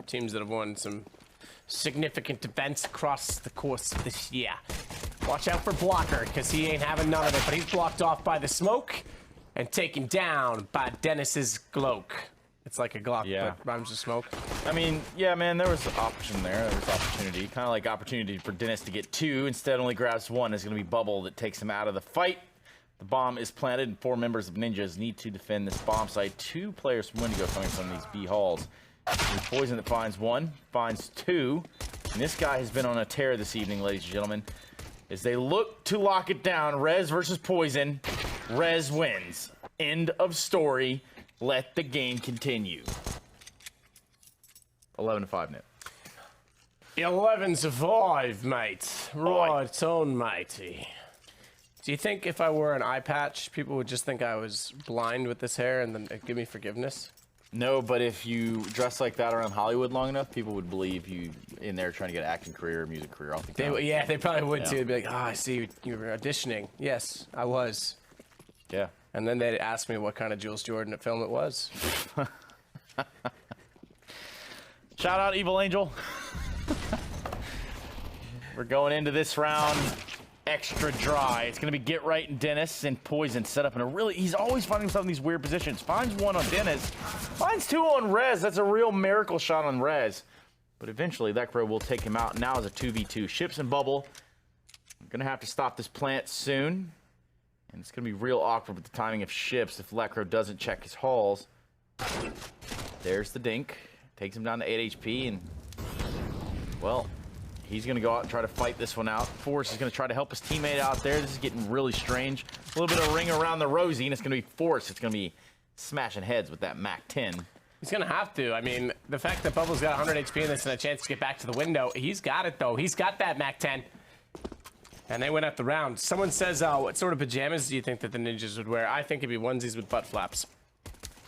Teams that have won some significant events across the course of this year. Watch out for Blocker, because he ain't having none of it, but he's blocked off by the smoke and taken down by Dennis's Glock. It's like a Glock, Yeah. but rhymes with smoke. I mean, yeah, man, there was option there. There was opportunity. Kind of like opportunity for Dennis to get two. Instead, only grabs one. It's going to be Bubble that takes him out of the fight. The bomb is planted, and 4 members of Ninjas need to defend this bomb site. 2 players from Windigo coming from these B halls. There's Poison that finds 1, finds 2. And this guy has been on a tear this evening, ladies and gentlemen. as they look to lock it down. Rez versus Poison. Rez wins. End of story. Let the game continue. 11-5 NiP. 11-5, mate. Right on, matey. Do you think if I wore an eye patch, people would just think I was blind with this hair and then give me forgiveness? No, but if you dress like that around Hollywood long enough, people would believe you in there trying to get an acting career or music career. Off the Yeah, they probably would too. They'd be like, oh, I see you were auditioning. Yes, I was. Yeah. And then they'd ask me what kind of Jules Jordan film it was. Shout out Evil Angel. We're going into this round extra dry. It's going to be Get Right and Dennis and Poison set up in a really... He's always finding himself in these weird positions. Finds one on Dennis. Finds two on Rez. That's a real miracle shot on Rez. But eventually, Lekro will take him out. Now is a 2v2. Ships and Bubble. I'm going to have to stop this plant soon. And it's going to be real awkward with the timing of Ships if Lekro doesn't check his hauls. There's the dink. Takes him down to 8 HP. And, well... He's going to go out and try to fight this one out. Force is going to try to help his teammate out there. This is getting really strange. A little bit of ring around the rosy, and it's going to be Force. It's going to be smashing heads with that MAC-10. He's going to have to. I mean, the fact that Bubble's got 100 HP in this and a chance to get back to the window, he's got it, though. He's got that MAC-10. And they went up the round. Someone says, what sort of pajamas do you think that the ninjas would wear? I think it'd be onesies with butt flaps.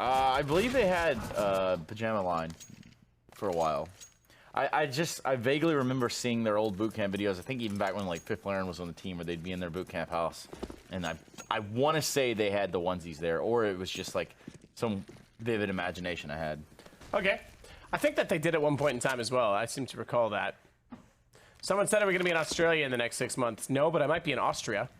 I believe they had pajama line for a while. I vaguely remember seeing their old boot camp videos. I think even back when like Fifth Laren was on the team, where they'd be in their boot camp house, and I want to say they had the onesies there, or it was just like some vivid imagination I had. Okay, I think that they did at one point in time as well. I seem to recall that. Someone said, "Are we going to be in Australia in the next 6 months?" No, but I might be in Austria.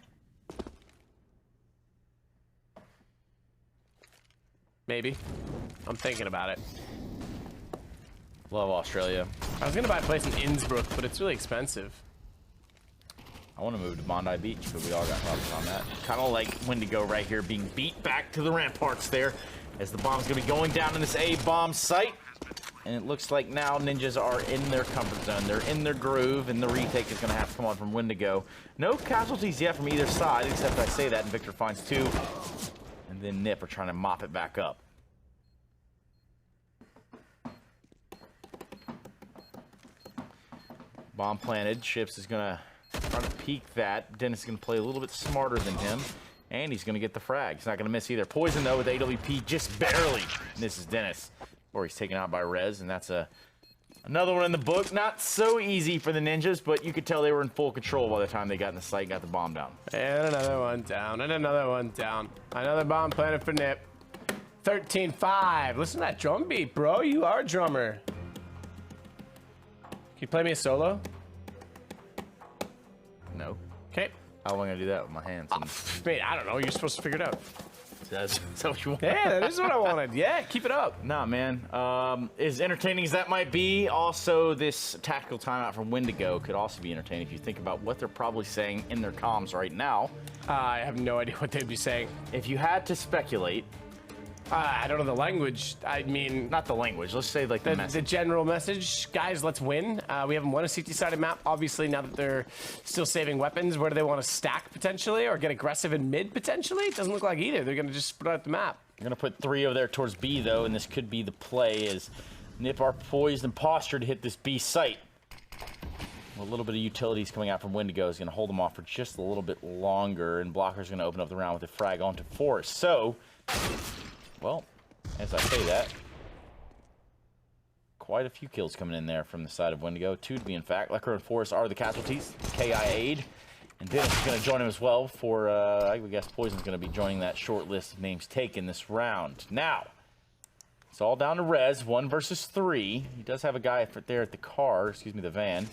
Maybe. I'm thinking about it. Love Australia. I was going to buy a place in Innsbruck, but it's really expensive. I want to move to Bondi Beach, but we all got problems on that. Kind of like Windigo right here being beat back to the ramparts there, as the bomb's going to be going down in this A-bomb site. And it looks like now ninjas are in their comfort zone. They're in their groove, and the retake is going to have to come on from Windigo. No casualties yet from either side, except I say that, and Victor finds two. And then NiP are trying to mop it back up. Bomb planted. Ships is going to try to peek that. Dennis is going to play a little bit smarter than him. And he's going to get the frag. He's not going to miss either. Poison, though, with AWP just barely misses Dennis. Or he's taken out by Rez. And that's another one in the book. Not so easy for the ninjas, but you could tell they were in full control by the time they got in the site and got the bomb down. And another one down. And another one down. Another bomb planted for NiP. 13-5. Listen to that drum beat, bro. You are a drummer. Can you play me a solo? No. Okay. How am I going to do that with my hands? Mate, I don't know. You're supposed to figure it out. Is that what you want? Yeah, that is what I wanted. Yeah, keep it up. Nah, man. As entertaining as that might be, also this tactical timeout from Windigo could also be entertaining if you think about what they're probably saying in their comms right now. I have no idea what they'd be saying. If you had to speculate... I don't know the language. I mean... Not the language. Let's say, like, the message. The general message. Guys, let's win. We haven't won a CT-sided map. Obviously, now that they're still saving weapons, where do they want to stack, potentially? Or get aggressive in mid, potentially? It doesn't look like either. They're going to just spread out the map. They're going to put 3 over there towards B, though, and this could be the play as NiP are poised and postured to hit this B site. A little bit of utilities coming out from Windigo is going to hold them off for just a little bit longer, and Blocker's going to open up the round with a frag onto Force. So... Well, as I say that, quite a few kills coming in there from the side of Windigo. 2 to be in fact. Lekro and Forrest are the casualties. KI aid. And Dennis is going to join him as well for, I guess Poison's going to be joining that short list of names taken this round. Now, it's all down to Rez, 1 versus 3. He does have a guy there at the car, excuse me, the van.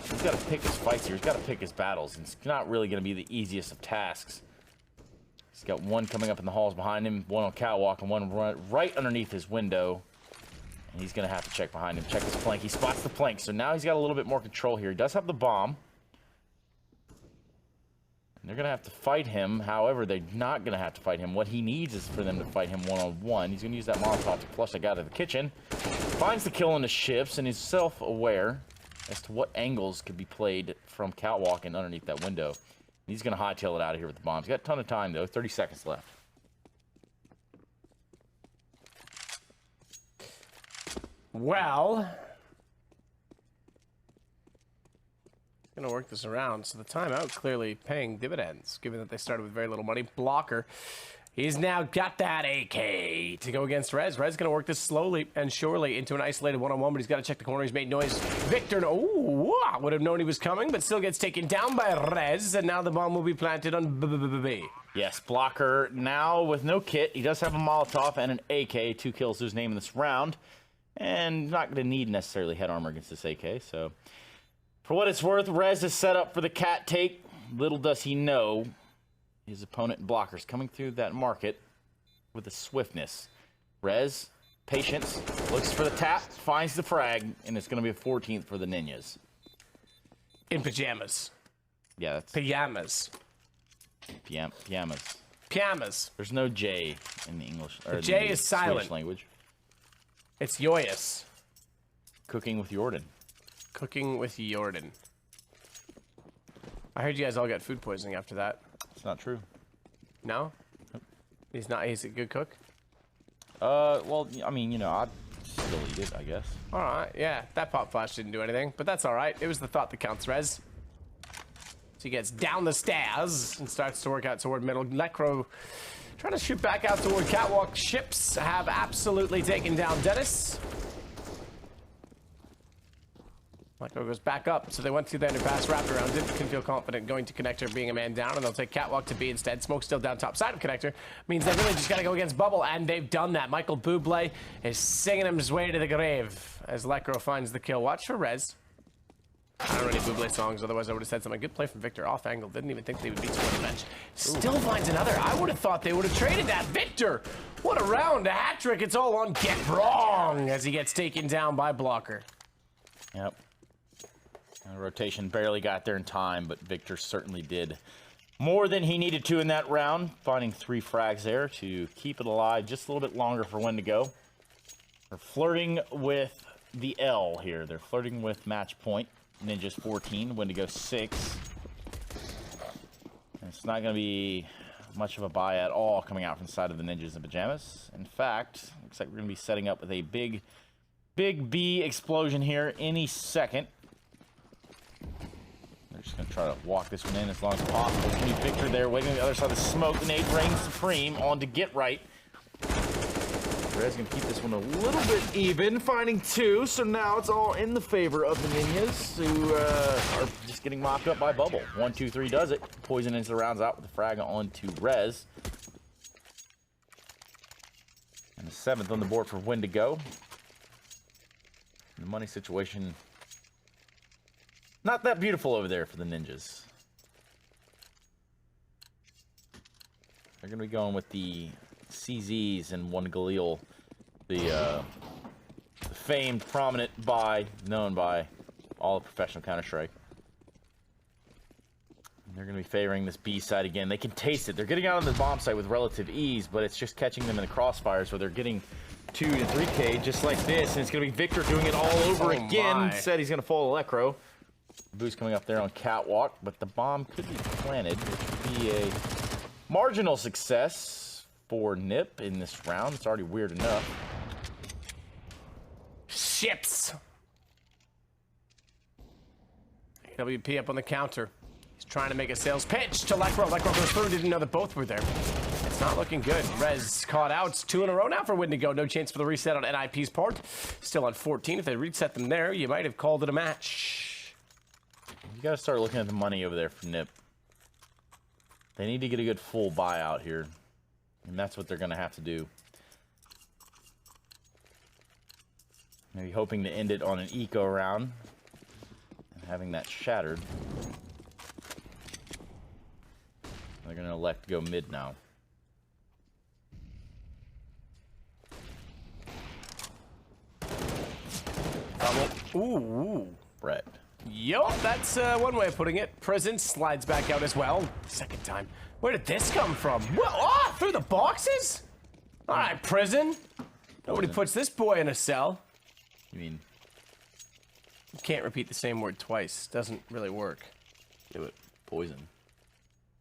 He's got to pick his fights here. He's got to pick his battles. And it's not really going to be the easiest of tasks. He's got 1 coming up in the halls behind him, 1 on catwalk, and 1 right underneath his window. And he's going to have to check behind him. Check his flank. He spots the flank, so now he's got a little bit more control here. He does have the bomb. And they're going to have to fight him. However, they're not going to have to fight him. What he needs is for them to fight him one-on-one. He's going to use that Molotov to flush the guy out of the kitchen. Finds the kill on the ships, and he's self-aware. as to what angles could be played from catwalk and underneath that window. He's going to hightail it out of here with the bomb. He's got a ton of time, though. 30 seconds left. Well, going to work this around. So the timeout clearly paying dividends, given that they started with very little money. Blocker, he's now got that AK to go against Rez. Rez going to work this slowly and surely into an isolated one-on-one, but he's got to check the corner. He's made noise. Victor, oh, would have known he was coming, but still gets taken down by Rez, and now the bomb will be planted on B. Yes, Blocker now with no kit. He does have a Molotov and an AK. 2 kills to his name in this round. And not going to need necessarily head armor against this AK, so... For what it's worth, Rez is set up for the cat take. Little does he know, his opponent Blocker's coming through that market with a swiftness. Rez, patience, looks for the tap, finds the frag, and it's going to be a 14th for the Ninjas. In pajamas. Yeah, that's... Pajamas. Pajamas. Pajamas. There's no J in the English. Or the J is silent. Swedish language. It's Joyous. Cooking with Jordan. Cooking with Jordan. I heard you guys all got food poisoning after that. It's not true. No? He's not. He's a good cook? Well, I mean, you know, I'd still eat it, I guess. All right, yeah. That pop flash didn't do anything, but that's all right. It was the thought that counts, Rez. So he gets down the stairs and starts to work out toward middle. Necro trying to shoot back out toward catwalk. Ships have absolutely taken down Dennis. Necro goes back up, so they went through the underpass, wrapped around it. Couldn't feel confident going to connector, being a man down, and they'll take catwalk to B instead. Smoke still down top side of connector. Means they really just got to go against Bubble, and they've done that. Michael Bublé is singing him his way to the grave as Necro finds the kill. Watch for Rez. I don't know any Bublé songs, otherwise I would have said something. Good play from Victor, off angle. Didn't even think they would beat someone on the bench. Still finds another. I would have thought they would have traded that. Victor, what a round, a hat trick. It's all on Get Wrong as he gets taken down by Blocker. Yep. Rotation barely got there in time, but Victor certainly did more than he needed to in that round, finding 3 frags there to keep it alive just a little bit longer for Windigo. They're flirting with the L here. They're flirting with match point. Ninjas 14, Windigo 6. And it's not going to be much of a buy at all coming out from the side of the Ninjas in pajamas. In fact, looks like we're going to be setting up with a big B explosion here any second. They're just going to try to walk this one in as long as possible. Can you Victor there waiting on the other side of the smoke. The nade reigns supreme on to Get Right. Red's going to keep this one a little bit even, finding 2. So now it's all in the favor of the Ninjas, who are just getting mopped up by Bubble. 1, 2, 3 does it. Poison into the rounds out with the frag on to Rez. And the 7th on the board for Windigo. The money situation, not that beautiful over there for the Ninjas. They're going to be going with the CZs and 1 Galil, the famed, prominent buy, known by all of professional Counter-Strike. They're going to be favoring this B side again. They can taste it. They're getting out on the bomb site with relative ease, but it's just catching them in the crossfires where they're getting 2 to 3K just like this, and it's going to be Victor doing it all over again. My. Said he's going to follow Electro. Boost coming up there on catwalk, but the bomb could be planted, which would be a marginal success for NiP in this round. It's already weird enough. Ships. WP up on the counter. He's trying to make a sales pitch to Lecro. Lecro goes through. Didn't know that both were there. It's not looking good. Rez caught out. It's 2 in a row now for Windigo. No chance for the reset on NiP's part. Still on 14. If they reset them there, you might have called it a match. You got to start looking at the money over there for NiP. They need to get a good full buyout here. And that's what they're going to have to do. Maybe hoping to end it on an eco round. And having that shattered. They're going to elect to go mid now. Ooh. Brett. Yup, that's one way of putting it. Prison slides back out as well. Second time. Where did this come from? What? Oh, through the boxes? All right, Prison. Nobody puts this boy in a cell. You mean You can't repeat the same word twice. Doesn't really work. Do it. Poison.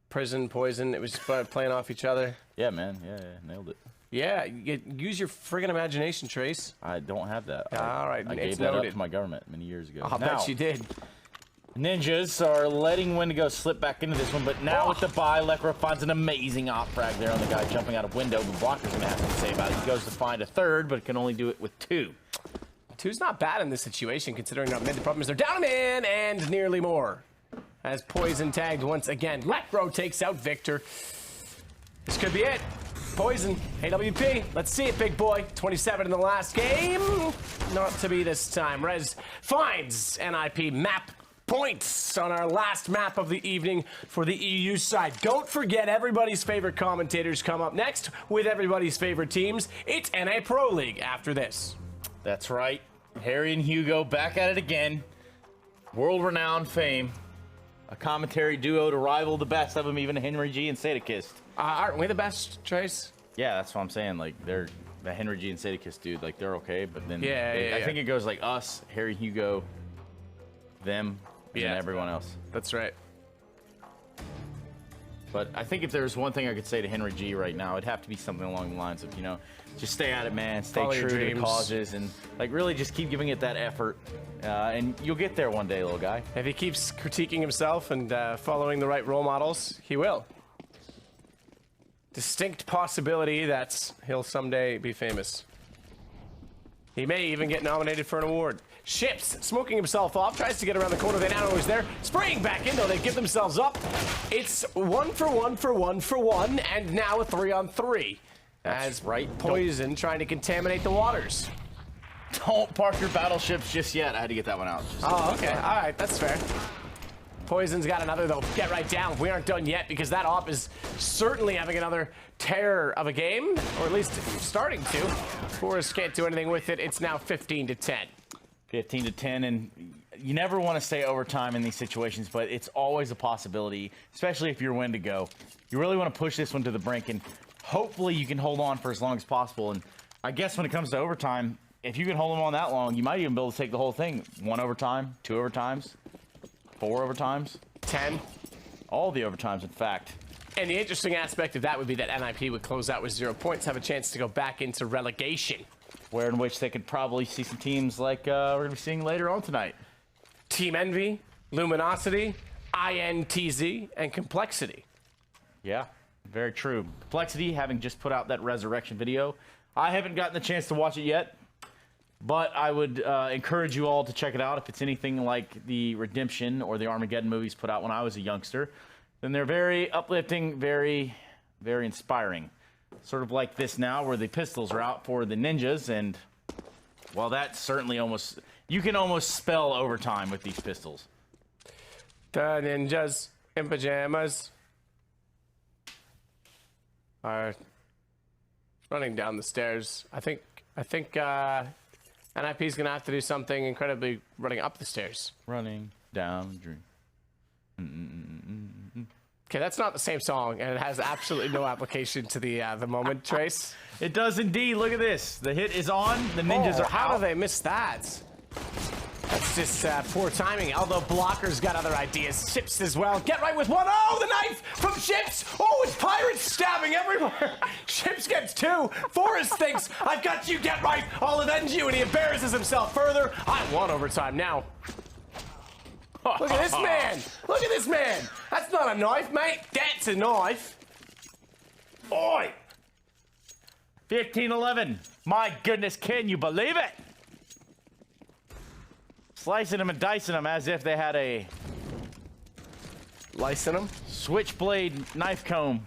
Prison, poison. It was playing off each other. Yeah, man. Yeah, nailed it. Yeah, use your friggin' imagination, Trace. I don't have that. All right, I gave that up to my government many years ago. I'll bet you did. Ninjas are letting Windigo slip back into this one, but now with the bye, Lekra finds an amazing op frag there on the guy jumping out of window. The blocker's going to have to say about it. He goes to find a third, but can only do it with 2. 2's not bad in this situation, considering they're up mid. The problem is they're down a man and nearly more. As Poison tagged once again. Lekra takes out Victor. This could be it. Poison, AWP, let's see it, big boy. 27 in the last game. Not to be this time. Rez finds NiP map points on our last map of the evening for the EU side. Don't forget, everybody's favorite commentators come up next with everybody's favorite teams. It's NA Pro League after this. That's right. Harry and Hugo back at it again. World-renowned fame. A commentary duo to rival the best of them, even Henry G and Sadakist. Aren't we the best, Trace? Yeah, that's what I'm saying. Like, they're the Henry G and Sadakist dude. Like, they're okay, but then I think it goes like us, Harry, Hugo, them, and then everyone else. That's right. But I think if there's one thing I could say to Henry G right now, it'd have to be something along the lines of, you know, just stay at it, man. Stay true to the causes, and like really just keep giving it that effort, and you'll get there one day, little guy. If he keeps critiquing himself and following the right role models, he will. Distinct possibility that he'll someday be famous. He may even get nominated for an award. Ships, smoking himself off, tries to get around the corner. They now know he's there. Spraying back in, though. They give themselves up. It's 1 for 1 for 1 for 1, and now a 3-on-3. That's right. Poison trying to contaminate the waters. Don't park your battleships just yet. I had to get that one out. Oh, okay. All right, that's fair. Poison's got another, though. Get right down. We aren't done yet because that op is certainly having another terror of a game, or at least starting to. Forrest can't do anything with it. It's now 15-10. 15-10, and you never want to say overtime in these situations, but it's always a possibility, especially if you're Windigo. You really want to push this one to the brink, and hopefully you can hold on for as long as possible. And I guess when it comes to overtime, if you can hold them on that long, you might even be able to take the whole thing. 1 overtime, 2 overtimes, 4 overtimes, 10. All the overtimes, in fact. And the interesting aspect of that would be that NiP would close out with 0 points, have a chance to go back into relegation. Where in which they could probably see some teams like we're going to be seeing later on tonight. Team Envy, Luminosity, INTZ, and Complexity. Yeah, very true. Complexity, having just put out that Resurrection video. I haven't gotten the chance to watch it yet, but I would encourage you all to check it out. If it's anything like the Redemption or the Armageddon movies put out when I was a youngster, then they're very uplifting, very, very inspiring. Sort of like this now, where the pistols are out for the ninjas, and well, that's certainly almost, you can almost spell overtime with these pistols. The ninjas in pajamas are running down the stairs. I think NiP's gonna have to do something incredibly running up the stairs. Running down the dream. Okay, that's not the same song, and it has absolutely no application to the moment, Trace. It does indeed. Look at this. The hit is on. The ninjas are how out. do they miss that? That's just poor timing. Although Blocker's got other ideas. Ships as well. Get right with one. Oh, the knife from Ships. Oh, it's pirates stabbing everywhere. Ships gets 2. Forrest thinks, I've got you, get right. I'll avenge you, and he embarrasses himself further. I want overtime now. Look at this man. Look at this man. That's not a knife, mate. That's a knife. Oi. 15-11. My goodness, can you believe it? Slicing them and dicing them as if they had a Licing them? switchblade knife comb.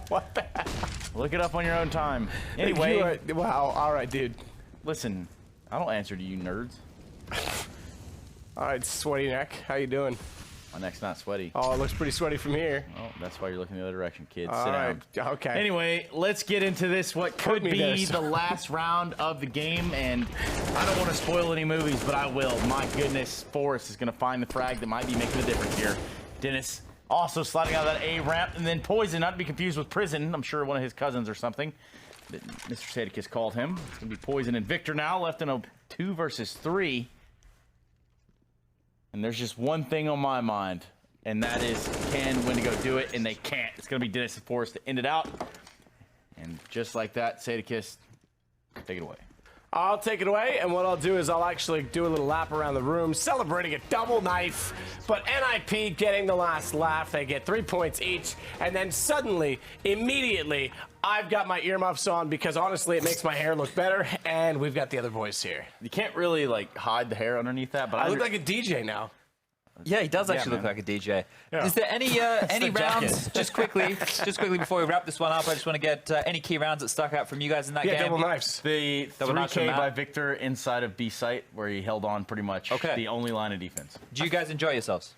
What the hell? Look it up on your own time. Anyway, Wow, all right, dude. listen, I don't answer to you nerds. All right, sweaty neck. How you doing? My neck's not sweaty. Oh, it looks pretty sweaty from here. Oh, that's why you're looking the other direction, kids. All Sit right, down. okay. Anyway, let's get into this, what could me be there, the son. last round of the game, and I don't want to spoil any movies, but I will. My goodness, Forrest is going to find the frag that might be making a difference here. Dennis also sliding out of that A ramp, and then Poison, not to be confused with Prison. I'm sure one of his cousins or something that Mr. Sadakis called him. It's going to be Poison and Victor now, left in a 2 versus 3. And there's just one thing on my mind, and that is, can Windigo do it? And they can't. It's going to be Dennis and Forrest to end it out. And just like that, Sadakist, take it away. I'll take it away, and what I'll do is I'll actually do a little lap around the room, celebrating a double knife. But NiP getting the last laugh. They get 3 points each, and then suddenly, immediately, I've got my earmuffs on because honestly, it makes my hair look better, and we've got the other boys here. You can't really like hide the hair underneath that, but I look like a DJ now. Yeah, he does actually look like a DJ. Yeah. Is there any rounds, just quickly before we wrap this one up, I just want to get any key rounds that stuck out from you guys in that game? Yeah, double knives. The Double knives from 3K Matt. by Victor inside of B site, where he held on pretty much the only line of defense. Do you guys enjoy yourselves?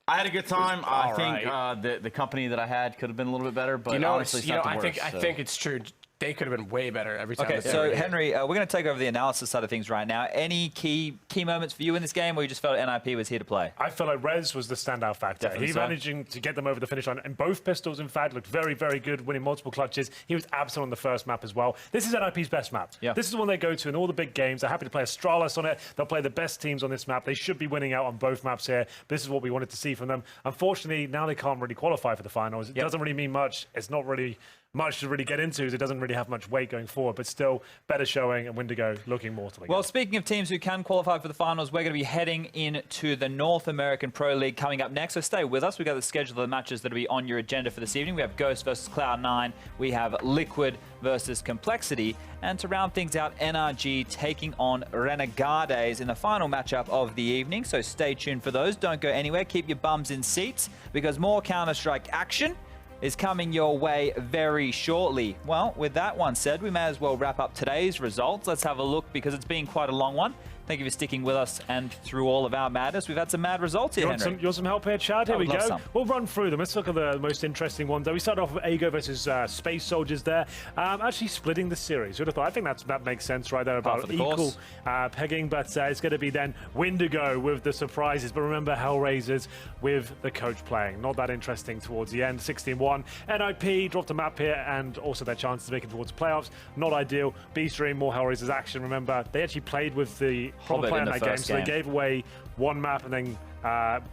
I had a good time. I think right. the company that I had could have been a little bit better, but You know, honestly, it's not the worst, I think it's true. They could have been way better every time. Okay, that they so were here. Henry, we're going to take over the analysis side of things right now. Any key moments for you in this game where you just felt NiP was here to play? I feel like Rez was the standout factor. Definitely He so. managing to get them over the finish line. And both pistols, in fact, looked very, very good, winning multiple clutches. He was absent on the first map as well. This is NiP's best map. Yeah. This is the one they go to in all the big games. They're happy to play Astralis on it. They'll play the best teams on this map. They should be winning out on both maps here. But this is what we wanted to see from them. Unfortunately, now they can't really qualify for the finals. It doesn't really mean much. It's not really much to really get into, as it doesn't really have much weight going forward, but still better showing, and Windigo looking mortal again. Well, speaking of teams who can qualify for the finals, we're going to be heading into the North American Pro League coming up next, so stay with us. We've got the schedule of the matches that will be on your agenda for this evening. We have Ghost versus Cloud9, we have Liquid versus Complexity, and to round things out, NRG taking on Renegades in the final matchup of the evening, so stay tuned for those. Don't go anywhere, keep your bums in seats, because more Counter-Strike action is coming your way very shortly. Well, with that one said, we may as well wrap up today's results. Let's have a look, because it's been quite a long one. Thank you for sticking with us and through all of our madness. We've had some mad results here, Henry. You want some help here, Chad? Here we go. Some. We'll run through them. Let's look at the most interesting ones. We started off with Ago versus Space Soldiers there. Actually splitting the series. Who'd have thought? I think that makes sense right there, about equal pegging. But it's going to be then Windigo with the surprises. But remember, Hellraisers with the coach playing. Not that interesting towards the end. 16-1. NiP dropped a map here, and also their chances of making towards playoffs. Not ideal. B-Stream, more Hellraisers action. Remember, they actually played with the proper player in that game, so they gave away one map and then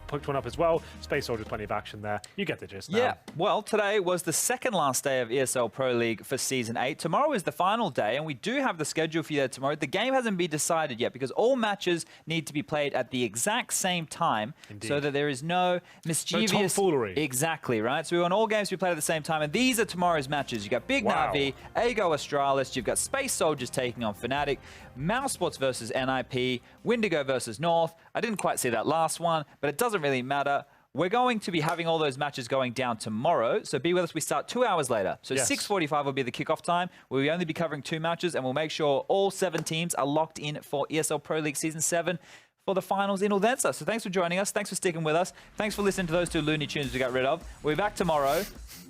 picked one up as well. Space Soldiers, plenty of action there. You get the gist now. Yeah, well, today was the second last day of ESL Pro League for Season 8. Tomorrow is the final day, and we do have the schedule for you there tomorrow. The game hasn't been decided yet, because all matches need to be played at the exact same time, so that there is no mischievous... No tomfoolery. Exactly, right? So we want all games to be played at the same time, and these are tomorrow's matches. You've got Big Na'Vi, Ago Astralis, you've got Space Soldiers taking on Fnatic, Mousesports versus NiP, Windigo versus North. I didn't quite see that last one, but it doesn't really matter. We're going to be having all those matches going down tomorrow, so be with us. We start 2 hours later. So 6:45 will be the kickoff time. We'll only be covering 2 matches, and we'll make sure all 7 teams are locked in for ESL Pro League Season 7 for the finals in Odense. So thanks for joining us. Thanks for sticking with us. Thanks for listening to those 2 Looney Tunes we got rid of. We'll be back tomorrow.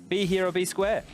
Be here or be square.